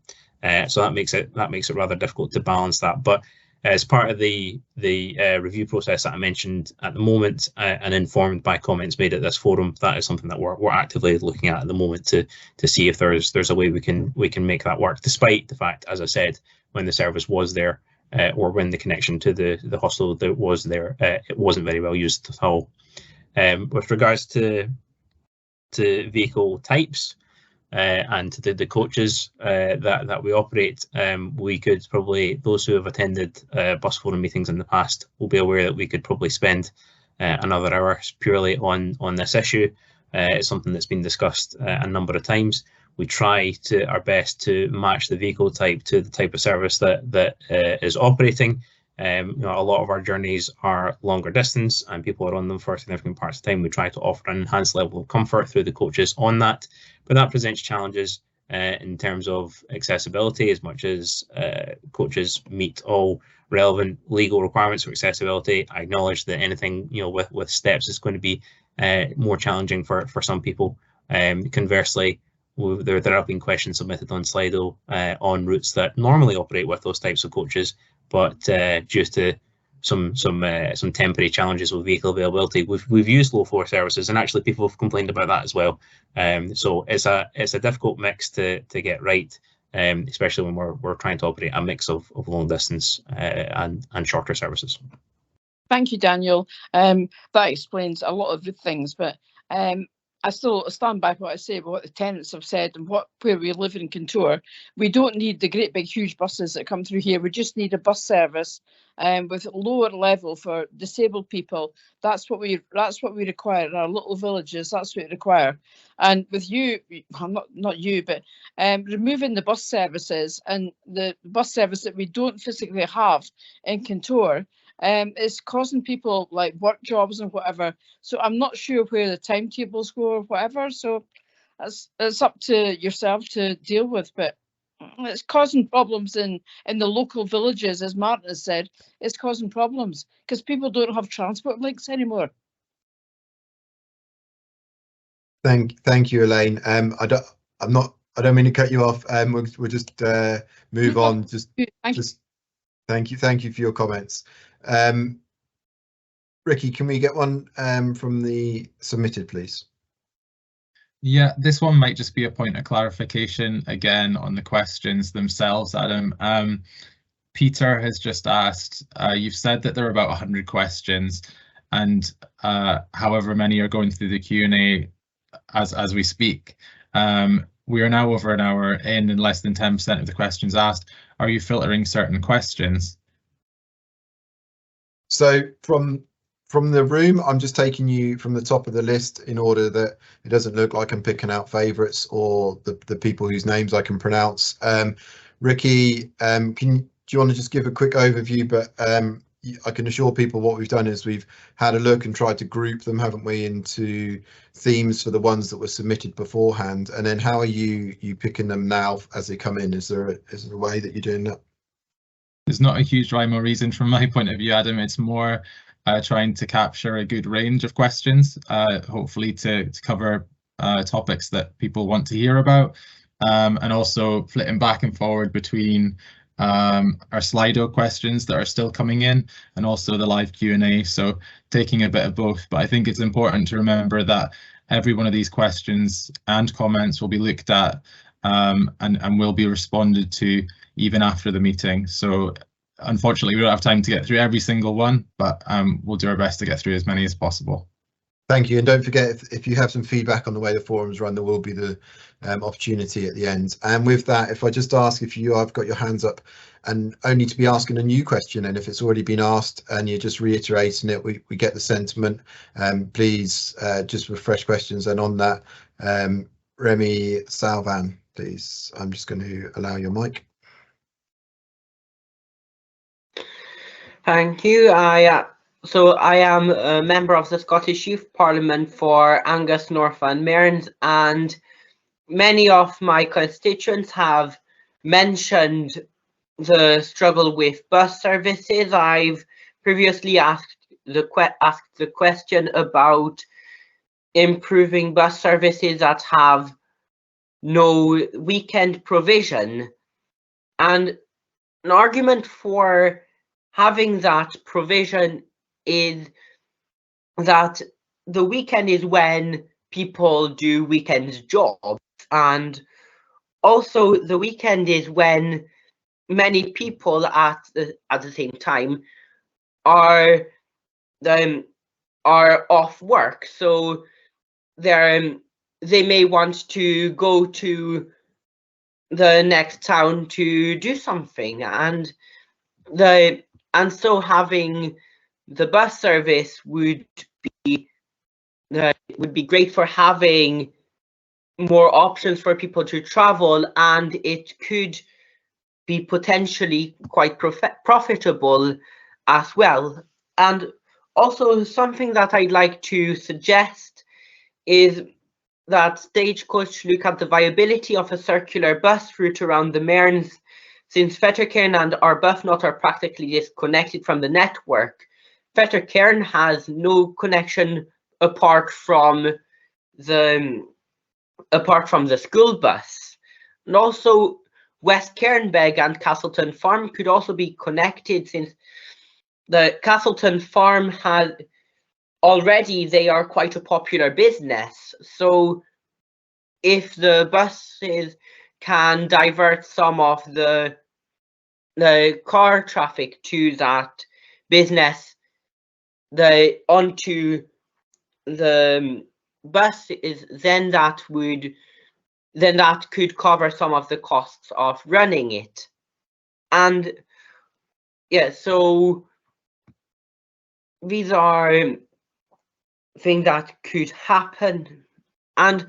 So that makes it rather difficult to balance that. But as part of the review process that I mentioned at the moment, and informed by comments made at this forum, that is something that we're actively looking at the moment to see if there's a way we can make that work, despite the fact, as I said, when the service was there, or when the connection to the hostel that was there, it wasn't very well used at all. With regards to vehicle types, and to the coaches that we operate, we could probably, those who have attended bus forum meetings in the past will be aware that we could probably spend another hour purely on this issue. It's something that's been discussed a number of times. We try our best to match the vehicle type to the type of service that is operating. A lot of our journeys are longer distance and people are on them for significant parts of the time. We try to offer an enhanced level of comfort through the coaches on that, but that presents challenges in terms of accessibility, as much as coaches meet all relevant legal requirements for accessibility. I acknowledge that anything with steps is going to be more challenging for some people. Conversely, there have been questions submitted on Slido on routes that normally operate with those types of coaches, but due to some temporary challenges with vehicle availability, we've used low floor services, and actually people have complained about that as well. So it's a difficult mix to get right, especially when we're trying to operate a mix of long distance and shorter services. Thank you, Daniel. That explains a lot of the things, but I still stand by what I say about what the tenants have said and where we live in Contour. We don't need the great big huge buses that come through here. We just need a bus service with lower level for disabled people. That's what we require in our little villages. That's what we require. And with you, not you, but removing the bus services and the bus service that we don't physically have in Contour, it's causing people like work jobs and whatever. So I'm not sure where the timetables go or whatever. So it's up to yourself to deal with, but it's causing problems in the local villages, as Martin has said. It's causing problems because people don't have transport links anymore. Thank you, Elaine. I don't mean to cut you off. We'll just move on. Thank you for your comments. Ricky, can we get one from the submitted, please? Yeah, this one might just be a point of clarification again on the questions themselves, Adam. Peter has just asked, you've said that there are about 100 questions, and however many are going through the Q&A as we speak. We are now over an hour in and less than 10% of the questions asked. Are you filtering certain questions? So from the room, I'm just taking you from the top of the list in order that it doesn't look like I'm picking out favourites or the people whose names I can pronounce. Ricky, do you want to just give a quick overview? But I can assure people what we've done is we've had a look and tried to group them, haven't we, into themes for the ones that were submitted beforehand. And then how are you picking them now as they come in? Is there a way that you're doing that? There's not a huge rhyme or reason from my point of view, Adam. It's more trying to capture a good range of questions, hopefully to cover topics that people want to hear about, and also flitting back and forward between our Slido questions that are still coming in and also the live Q&A, so taking a bit of both. But I think it's important to remember that every one of these questions and comments will be looked at and will be responded to even after the meeting. So unfortunately, we don't have time to get through every single one, but we'll do our best to get through as many as possible. Thank you, and don't forget, if you have some feedback on the way the forums run, there will be the opportunity at the end. And with that, if I just ask if you have got your hands up and only to be asking a new question, and if it's already been asked and you're just reiterating it, we get the sentiment. Please just refresh questions. And on that, Remy Salvan, please, I'm just going to allow your mic. Thank you. So I am a member of the Scottish Youth Parliament for Angus, North and Mearns, and many of my constituents have mentioned the struggle with bus services. I've previously asked the question about improving bus services that have no weekend provision, and an argument for having that provision is that the weekend is when people do weekend jobs, and also the weekend is when many people at the same time are off work, so they may want to go to the next town to do something, and so having the bus service would be great for having more options for people to travel, and it could be potentially quite profitable as well. And also something that I'd like to suggest is that Stagecoach look at the viability of a circular bus route around the Mearns, since Fettercairn and Arbuthnot are practically disconnected from the network. Fettercairn has no connection apart from the school bus, and also West Cairnbeg and Castleton Farm could also be connected, since the Castleton Farm they are quite a popular business. So if the buses can divert some of the car traffic to that business, onto the buses, then that could cover some of the costs of running it. And yeah, so these are things that could happen. And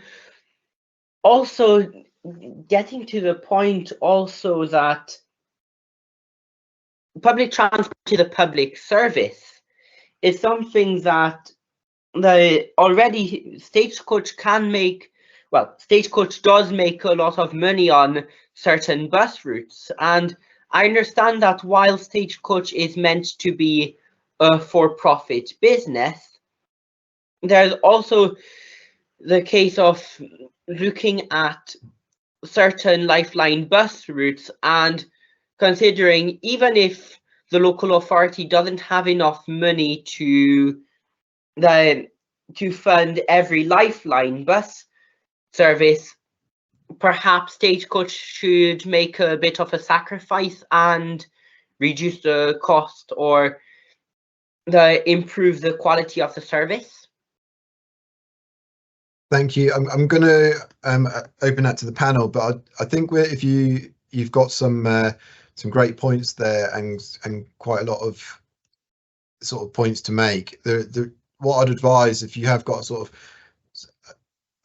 also getting to the point also that public transport is a public service is something that already Stagecoach can make. Well, Stagecoach does make a lot of money on certain bus routes, and I understand that while Stagecoach is meant to be a for-profit business, there's also the case of looking at certain lifeline bus routes and considering, even if the local authority doesn't have enough money to fund every lifeline bus service, perhaps Stagecoach should make a bit of a sacrifice and reduce the cost or improve the quality of the service. Thank you. I'm going to open that to the panel, but I think if you've got some great points there and quite a lot of sort of points to make. What I'd advise, if you have got sort of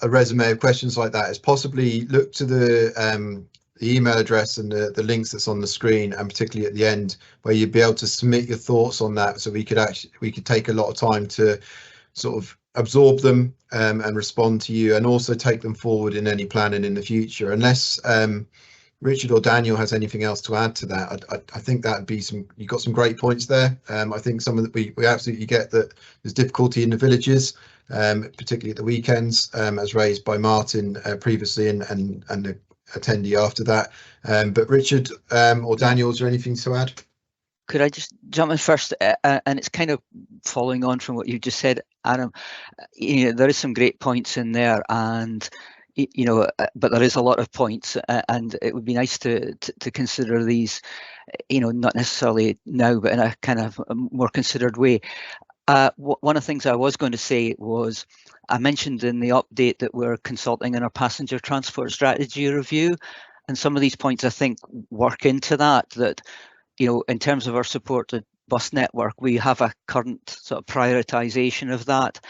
a resume of questions like that, is possibly look to the email address and the links that's on the screen, and particularly at the end where you'd be able to submit your thoughts on that, so we could take a lot of time to sort of absorb them and respond to you, and also take them forward in any planning in the future. Unless Richard or Daniel has anything else to add to that, I think that'd be you've got some great points there. I think some of we absolutely get that there's difficulty in the villages, particularly at the weekends, as raised by Martin previously and the attendee after that. But Richard or Daniel, is there anything to add? Could I just jump in first? And it's kind of following on from what you just said, Adam. There is some great points in there, and but there is a lot of points, and it would be nice to consider these, not necessarily now, but in a kind of a more considered way. One of the things I was going to say was, I mentioned in the update that we're consulting on our passenger transport strategy review, and some of these points I think work into that, in terms of our supported bus network, we have a current sort of prioritisation of that.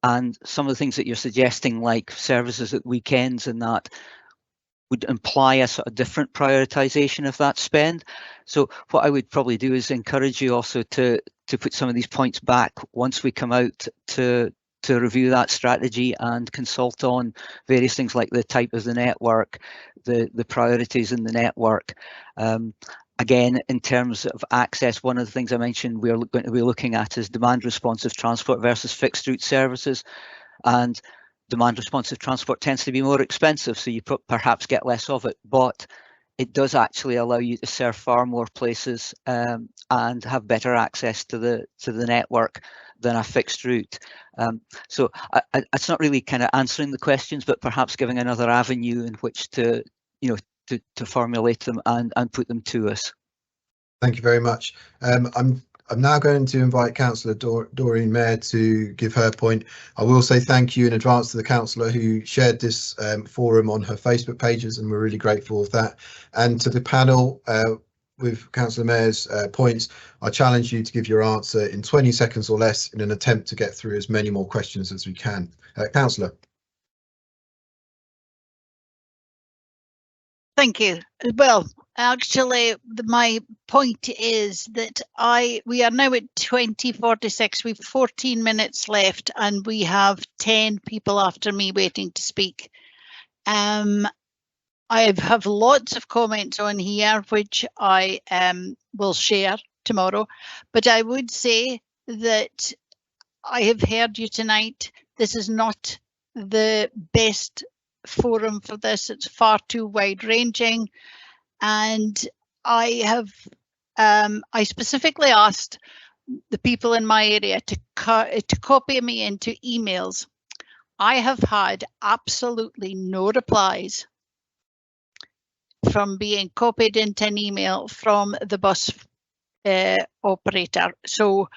And some of the things that you're suggesting, like services at weekends and that, would imply a sort of different prioritization of that spend. So what I would probably do is encourage you also to put some of these points back once we come out to review that strategy and consult on various things like the type of the network, the priorities in the network. Again, in terms of access, one of the things I mentioned we're going to be looking at is demand responsive transport versus fixed route services. And demand responsive transport tends to be more expensive, so you perhaps get less of it, but it does actually allow you to serve far more places and have better access to the network than a fixed route. So it's not really kind of answering the questions, but perhaps giving another avenue in which to, you know, to formulate them and put them to us. Thank you very much. I'm now going to invite Councillor Doreen Mayer to give her point. I will say thank you in advance to the councillor who shared this forum on her Facebook pages, and we're really grateful for that. And to the panel, with Councillor Mayer's points, I challenge you to give your answer in 20 seconds or less in an attempt to get through as many more questions as we can. Councillor. Thank you. Well, actually, my point is that we are now at 20:46. We've 14 minutes left, and we have 10 people after me waiting to speak. I have lots of comments on here, which I will share tomorrow. But I would say that I have heard you tonight. This is not the best forum for this. It's far too wide-ranging, and I specifically asked the people in my area to copy me into emails. I have had absolutely no replies from being copied into an email from the bus operator. So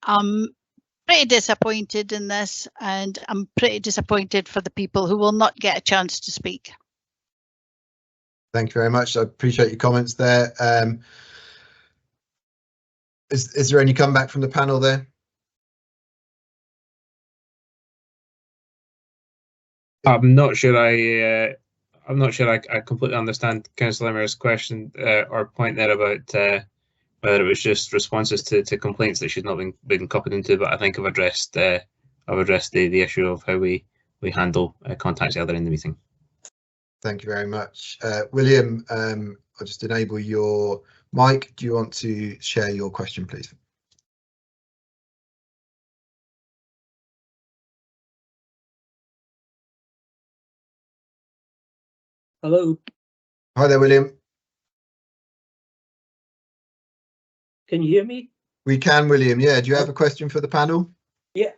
I'm pretty disappointed in this, and I'm pretty disappointed for the people who will not get a chance to speak. Thank you very much. I appreciate your comments there. Is there any comeback from the panel there? I'm not sure I completely understand Councillor Mayer's question or point there about whether it was just responses to complaints that she's not been copied into, but I think I've addressed the issue of how we handle contacts earlier in the meeting. Thank you very much. William, I'll just enable your mic. Do you want to share your question, please? Hello. Hi there, William. Can you hear me? We can, William. Yeah, do you have a question for the panel? Yeah,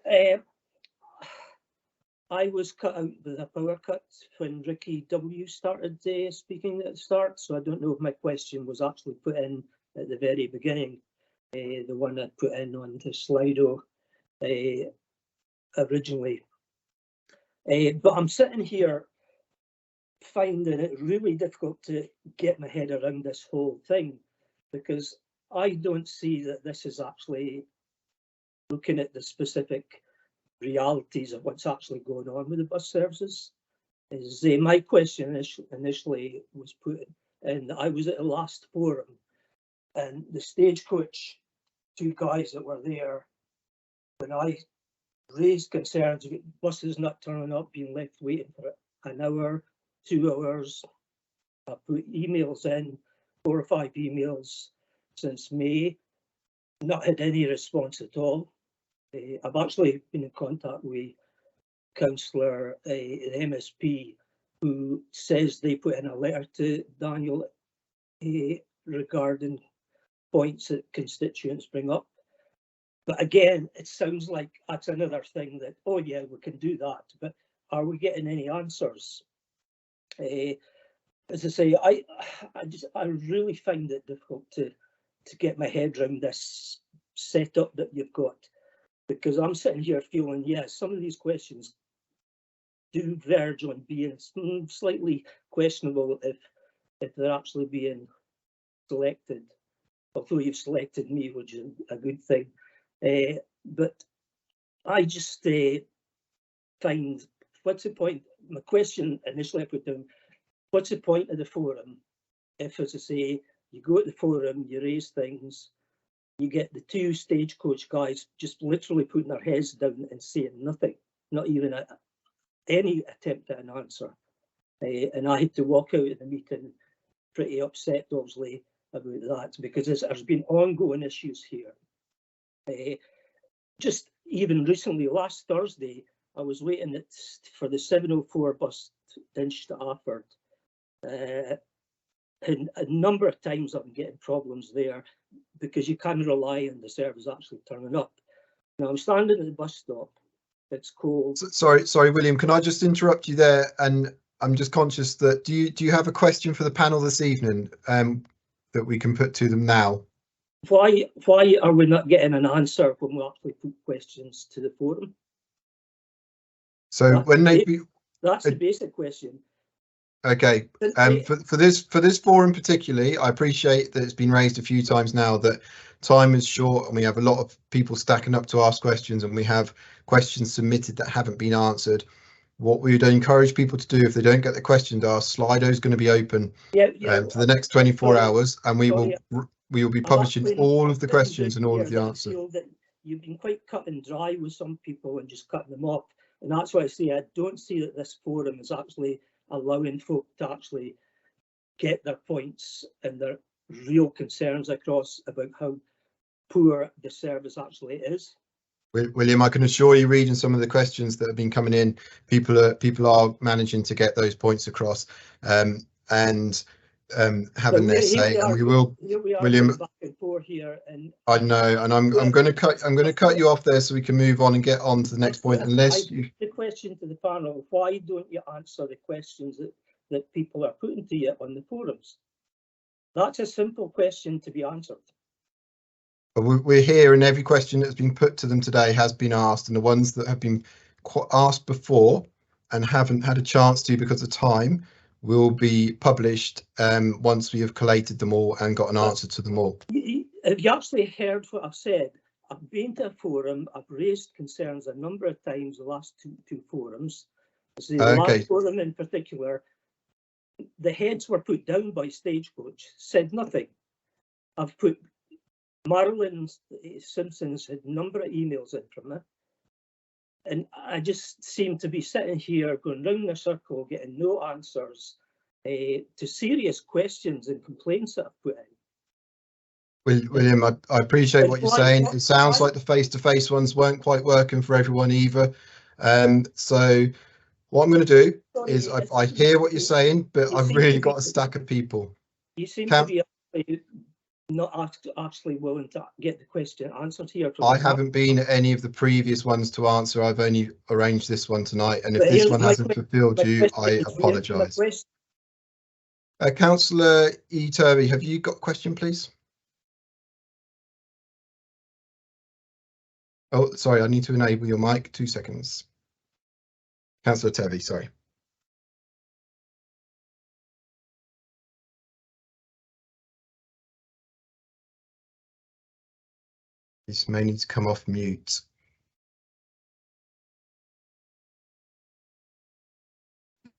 I was cut out with a power cut when Ricky W started speaking at the start, so I don't know if my question was actually put in at the very beginning, the one I put in on the Slido originally. But I'm sitting here finding it really difficult to get my head around this whole thing, because I don't see that this is actually looking at the specific realities of what's actually going on with the bus services. My question initially was put in, I was at the last forum, and the Stagecoach two guys that were there, when I raised concerns about buses not turning up, being left waiting for an hour, 2 hours, I put emails in, 4 or 5 emails since May, not had any response at all. I've actually been in contact with Councillor, the MSP, who says they put in a letter to Daniel regarding points that constituents bring up. But again, it sounds like that's another thing that, oh yeah, we can do that, but are we getting any answers? As I say, I really find it difficult to get my head around this setup that you've got, because I'm sitting here feeling, yes, some of these questions do verge on being slightly questionable if they're actually being selected, although you've selected me, which is a good thing. But I just find, what's the point? My question initially I put down, what's the point of the forum if, as I say, you go to the forum, you raise things, you get the two Stagecoach guys just literally putting their heads down and saying nothing, not even any attempt at an answer. And I had to walk out of the meeting pretty upset, obviously, about that, because there's been ongoing issues here. Just even recently, last Thursday, I was waiting for the 704 bus to Inch to Afford. And a number of times I'm getting problems there because you can't rely on the service actually turning up. Now I'm standing at the bus stop, it's cold. Sorry, William, can I just interrupt you there? And I'm just conscious that, do you have a question for the panel this evening that we can put to them now? Why are we not getting an answer when we actually put questions to the forum? So that's the basic question. Okay, for this forum particularly, I appreciate that it's been raised a few times now that time is short and we have a lot of people stacking up to ask questions and we have questions submitted that haven't been answered. What we would encourage people to do, if they don't get the question asked, Slido is going to be open for the next 24 hours, and we will be publishing all of the questions and all of the answers. I feel that you've been quite cut and dry with some people and just cutting them off, and that's why I say I don't see that this forum is actually allowing folk to actually get their points and their real concerns across about how poor the service actually is. William, I can assure you, reading some of the questions that have been coming in, people are managing to get those points across and having their say. And we will, William. Back and forth here, and I know, and I'm going to cut you off there so we can move on and get on to the next point. Unless you. The question to the panel: why don't you answer the questions that people are putting to you on the forums? That's a simple question to be answered. We're here, and every question that's been put to them today has been asked, and the ones that have been asked before and haven't had a chance to because of time will be published once we have collated them all and got an answer to them all. Have you actually heard what I've said? I've been to a forum, I've raised concerns a number of times, the last two forums. The last forum in particular, the heads were put down by Stagecoach, said nothing. I've put Marilyn Simpson's had a number of emails in from her, and I just seem to be sitting here going round in a circle, getting no answers to serious questions and complaints that I've put in. William, I appreciate what you're saying. It sounds like the face-to-face ones weren't quite working for everyone either. So what I'm going to do is I hear what you're saying, but I've really got a stack of people. You seem to be not actually willing to get the question answered here. I haven't been at any of the previous ones to answer. I've only arranged this one tonight, and if this one hasn't fulfilled you, I apologise. Councillor E. Turvey, have you got a question, please? Oh, sorry, I need to enable your mic. 2 seconds. Councillor Turvey, sorry. This may need to come off mute.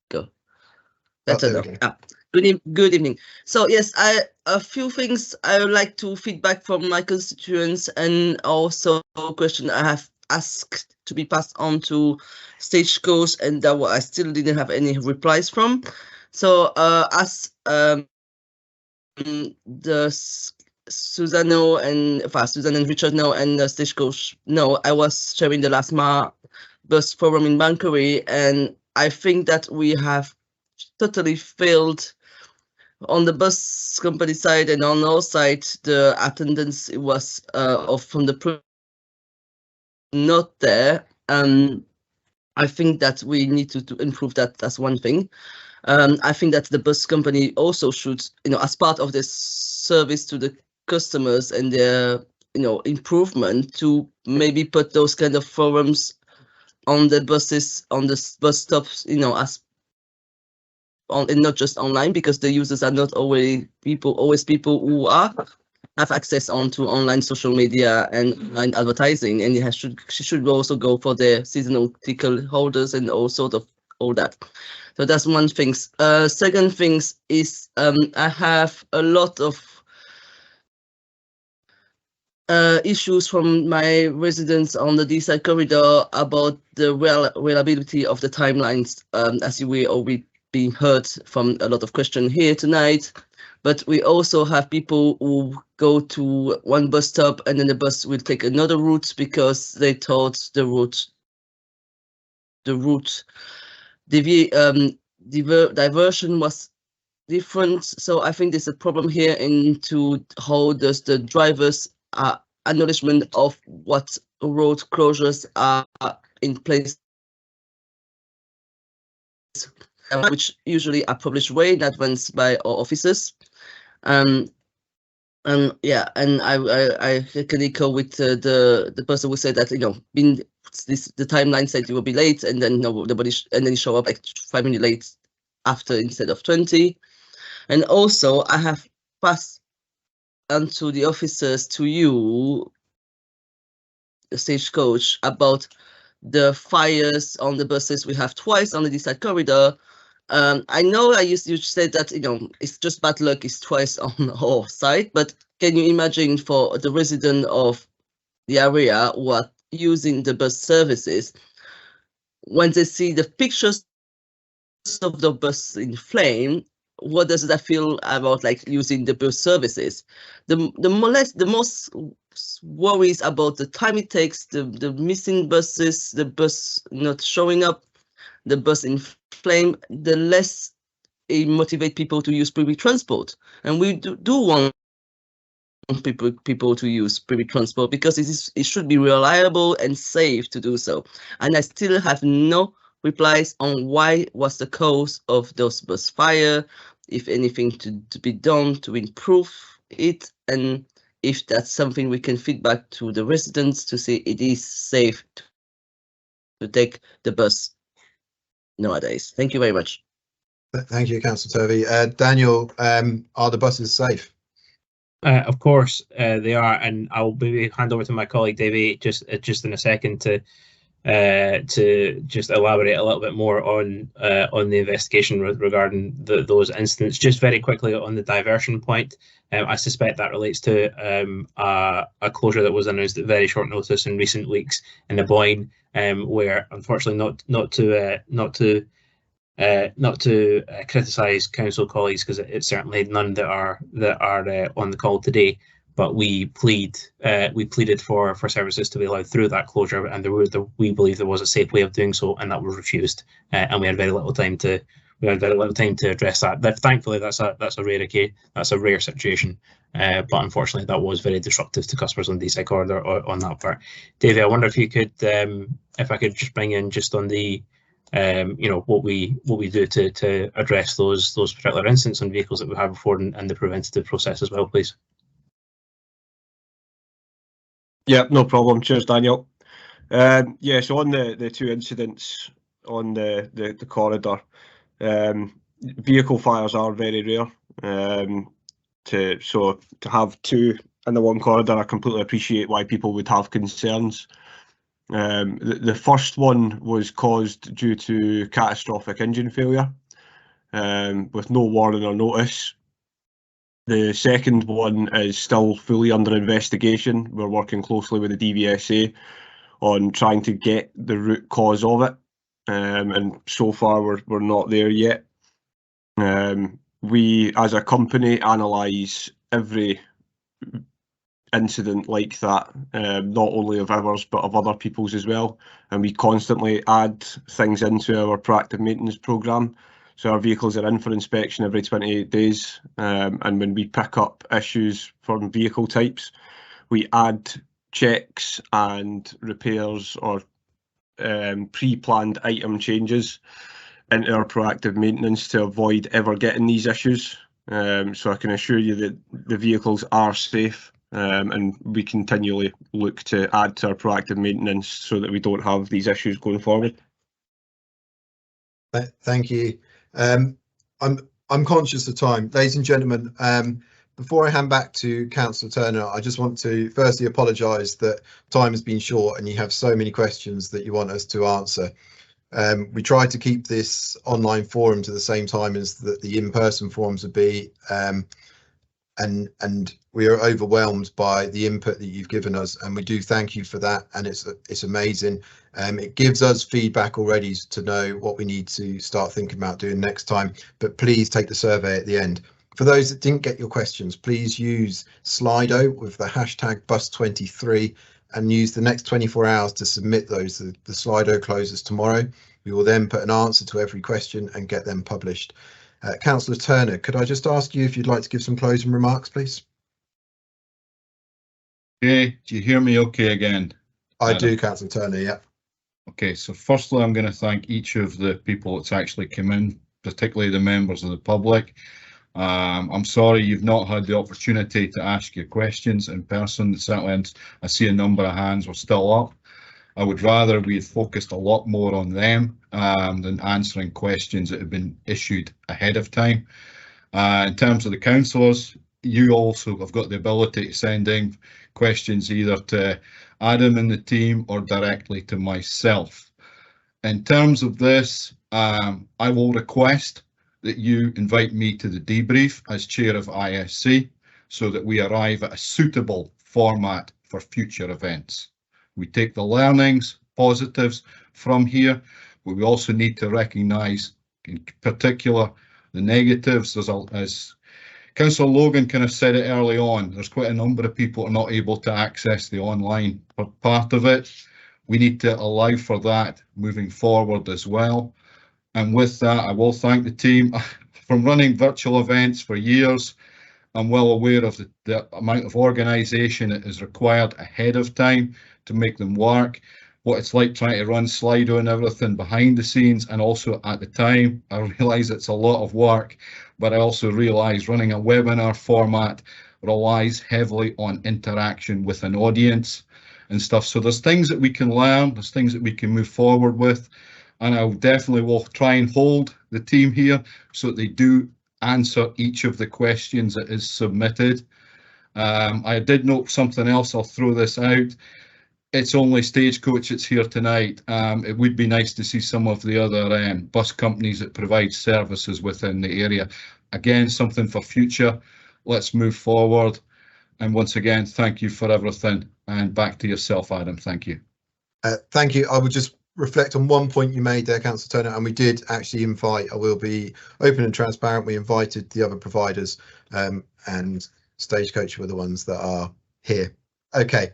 Go. That's enough. Good evening. So yes, a few things I would like to feedback from my constituents, and also a question I have asked to be passed on to Stagecoach, and that I still didn't have any replies from. So as the Susan and Richard know, and the Stagecoach know, I was chairing the last bus forum in Bankery, and I think that we have totally failed on the bus company side, and on our side the attendance was from the not there. I think that we need to improve that. That's one thing. I think that the bus company also should, as part of this service to the customers and their, improvement, to maybe put those kind of forums on the buses, on the bus stops, as on, and not just online, because the users are not always people who have access onto online social media and online advertising, and she should also go for the seasonal ticket holders and all sort of all that. So that's one thing. Second thing is I have a lot of issues from my residents on the D-side corridor about the reliability of the timelines, as we already been heard from a lot of questions here tonight. But we also have people who go to one bus stop and then the bus will take another route because they thought the route diversion was different. So I think there's a problem here into how does the drivers acknowledgement of what road closures are in place, which usually are published way in advance by our officers. Yeah, and I can echo with the person who said that, you know, the timeline said it will be late, and then nobody and then you show up like 5 minutes late after instead of 20. And also I have passed on to the officers, to you, the stagecoach, about the fires on the buses we have twice on the D-side corridor. I know you said that, you know, it's just bad luck, it's twice on our side, but can you imagine for the resident of the area who are using the bus services, when they see the pictures of the bus in flame, what does that feel about like using the bus services? The most worries about the time it takes, the missing buses, the bus not showing up, the bus in flame, the less it motivate people to use public transport. And we do want people to use public transport because it should be reliable and safe to do so. And I still have no replies on why was the cause of those bus fire, if anything to be done to improve it, and if that's something we can feed back to the residents to say it is safe to take the bus nowadays. Thank you very much. Thank you, Councillor Turvey. Daniel, are the buses safe? Of course they are, and I'll maybe hand over to my colleague Davey just in a second to just elaborate a little bit more on the investigation regarding those incidents. Just very quickly on the diversion point, I suspect that relates to a closure that was announced at very short notice in recent weeks in the Boyne, where unfortunately not to criticise council colleagues, because it's certainly none that are on the call today. But we pleaded for services to be allowed through that closure, and we believe there was a safe way of doing so, and that was refused. And we had very little time to address that. But thankfully, that's a rare situation. But unfortunately, that was very disruptive to customers on the D-side corridor on that part. Davey, I wonder if you could, if I could just bring in just on the, you know, what we do to address those particular incidents on vehicles that we had before, and the preventative process as well, please. Yeah, no problem. Cheers, Daniel. Yeah, so on the two incidents on the corridor, vehicle fires are very rare. So to have two in the one corridor, I completely appreciate why people would have concerns. The first one was caused due to catastrophic engine failure, with no warning or notice. The second one is still fully under investigation. We're working closely with the DVSA on trying to get the root cause of it, and so far we're not there yet. We, as a company, analyse every incident like that, not only of ours but of other people's as well, and we constantly add things into our proactive maintenance programme. So our vehicles are in for inspection every 28 days, and when we pick up issues from vehicle types, we add checks and repairs or pre-planned item changes into our proactive maintenance to avoid ever getting these issues. So I can assure you that the vehicles are safe, and we continually look to add to our proactive maintenance so that we don't have these issues going forward. Thank you. I'm conscious of time, ladies and gentlemen. Before I hand back to Councillor Turner, I just want to firstly apologise that time has been short and you have so many questions that you want us to answer. We tried to keep this online forum to the same time as the in-person forums would be, and we are overwhelmed by the input that you've given us, and we do thank you for that, and it's amazing. It gives us feedback already to know what we need to start thinking about doing next time, but please take the survey at the end. For those that didn't get your questions, please use Slido with the hashtag bus23 and use the next 24 hours to submit those. The Slido closes tomorrow. We will then put an answer to every question and get them published. Councillor Turner, could I just ask you if you'd like to give some closing remarks, please? Okay, do you hear me okay again? I do, Councillor Turner, yeah. Okay, so firstly, I'm going to thank each of the people that's actually come in, particularly the members of the public. I'm sorry you've not had the opportunity to ask your questions in person. Certainly, I see a number of hands were still up. I would rather we had focused a lot more on them than answering questions that have been issued ahead of time. In terms of the councillors, you also have got the ability to send in questions either to Adam and the team or directly to myself. In terms of this, I will request that you invite me to the debrief as chair of ISC so that we arrive at a suitable format for future events. We take the learnings, positives from here, but we also need to recognise in particular the negatives. As Councillor Logan kind of said it early on, there's quite a number of people who are not able to access the online part of it. We need to allow for that moving forward as well. And with that, I will thank the team. From running virtual events for years, I'm well aware of the amount of organisation that is required ahead of time to make them work, what it's like trying to run Slido and everything behind the scenes, and also at the time. I realise it's a lot of work, but I also realise running a webinar format relies heavily on interaction with an audience and stuff. So there's things that we can learn, there's things that we can move forward with. And I definitely will try and hold the team here so that they do answer each of the questions that is submitted. I did note something else, I'll throw this out. It's only Stagecoach that's here tonight. It would be nice to see some of the other bus companies that provide services within the area. Again, something for future. Let's move forward. And once again, thank you for everything. And back to yourself, Adam. Thank you. Thank you. I would just reflect on one point you made there, Councillor Turner, and we did actually invite, I will be open and transparent, we invited the other providers and Stagecoach were the ones that are here. Okay,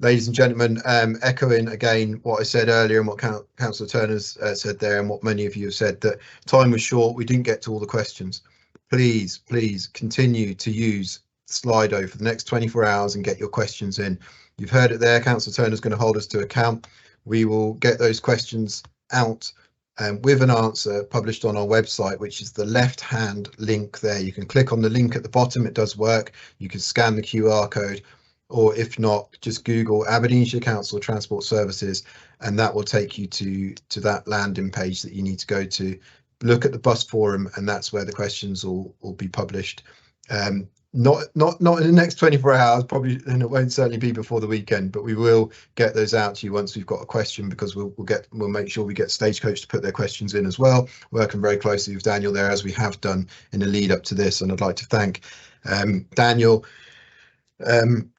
ladies and gentlemen, echoing again what I said earlier and what Councillor Turner's said there and what many of you have said, that time was short, we didn't get to all the questions. Please continue to use Slido for the next 24 hours and get your questions in. You've heard it there, Councillor Turner's going to hold us to account. We will get those questions out with an answer published on our website, which is the left-hand link there. You can click on the link at the bottom, it does work. You can scan the QR code, or if not, just Google Aberdeenshire Council Transport Services, and that will take you to that landing page that you need to go to. Look at the bus forum, and that's where the questions will be published. Not in the next 24 hours, probably, and it won't certainly be before the weekend, but we will get those out to you once we've got a question, because we'll make sure we get Stagecoach to put their questions in as well, working very closely with Daniel there, as we have done in the lead up to this. And I'd like to thank Daniel,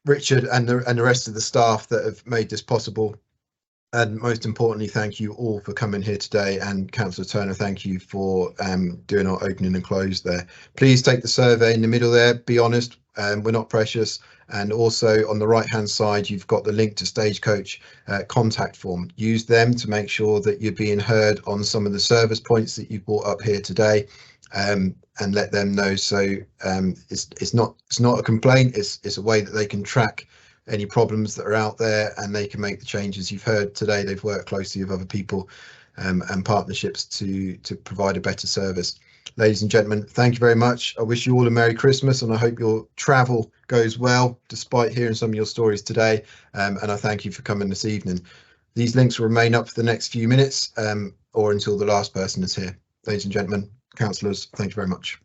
Richard and the rest of the staff that have made this possible. And most importantly, thank you all for coming here today, and Councillor Turner, thank you for doing our opening and close there. Please take the survey in the middle there, be honest, we're not precious. And also on the right hand side, you've got the link to Stagecoach contact form. Use them to make sure that you're being heard on some of the service points that you brought up here today, and let them know. So it's not a complaint, it's a way that they can track any problems that are out there, and they can make the changes. You've heard today they've worked closely with other people and partnerships to provide a better service. Ladies and gentlemen, thank you very much. I wish you all a Merry Christmas, and I hope your travel goes well despite hearing some of your stories today, and I thank you for coming this evening. These links will remain up for the next few minutes or until the last person is here. Ladies and gentlemen, councillors, thank you very much.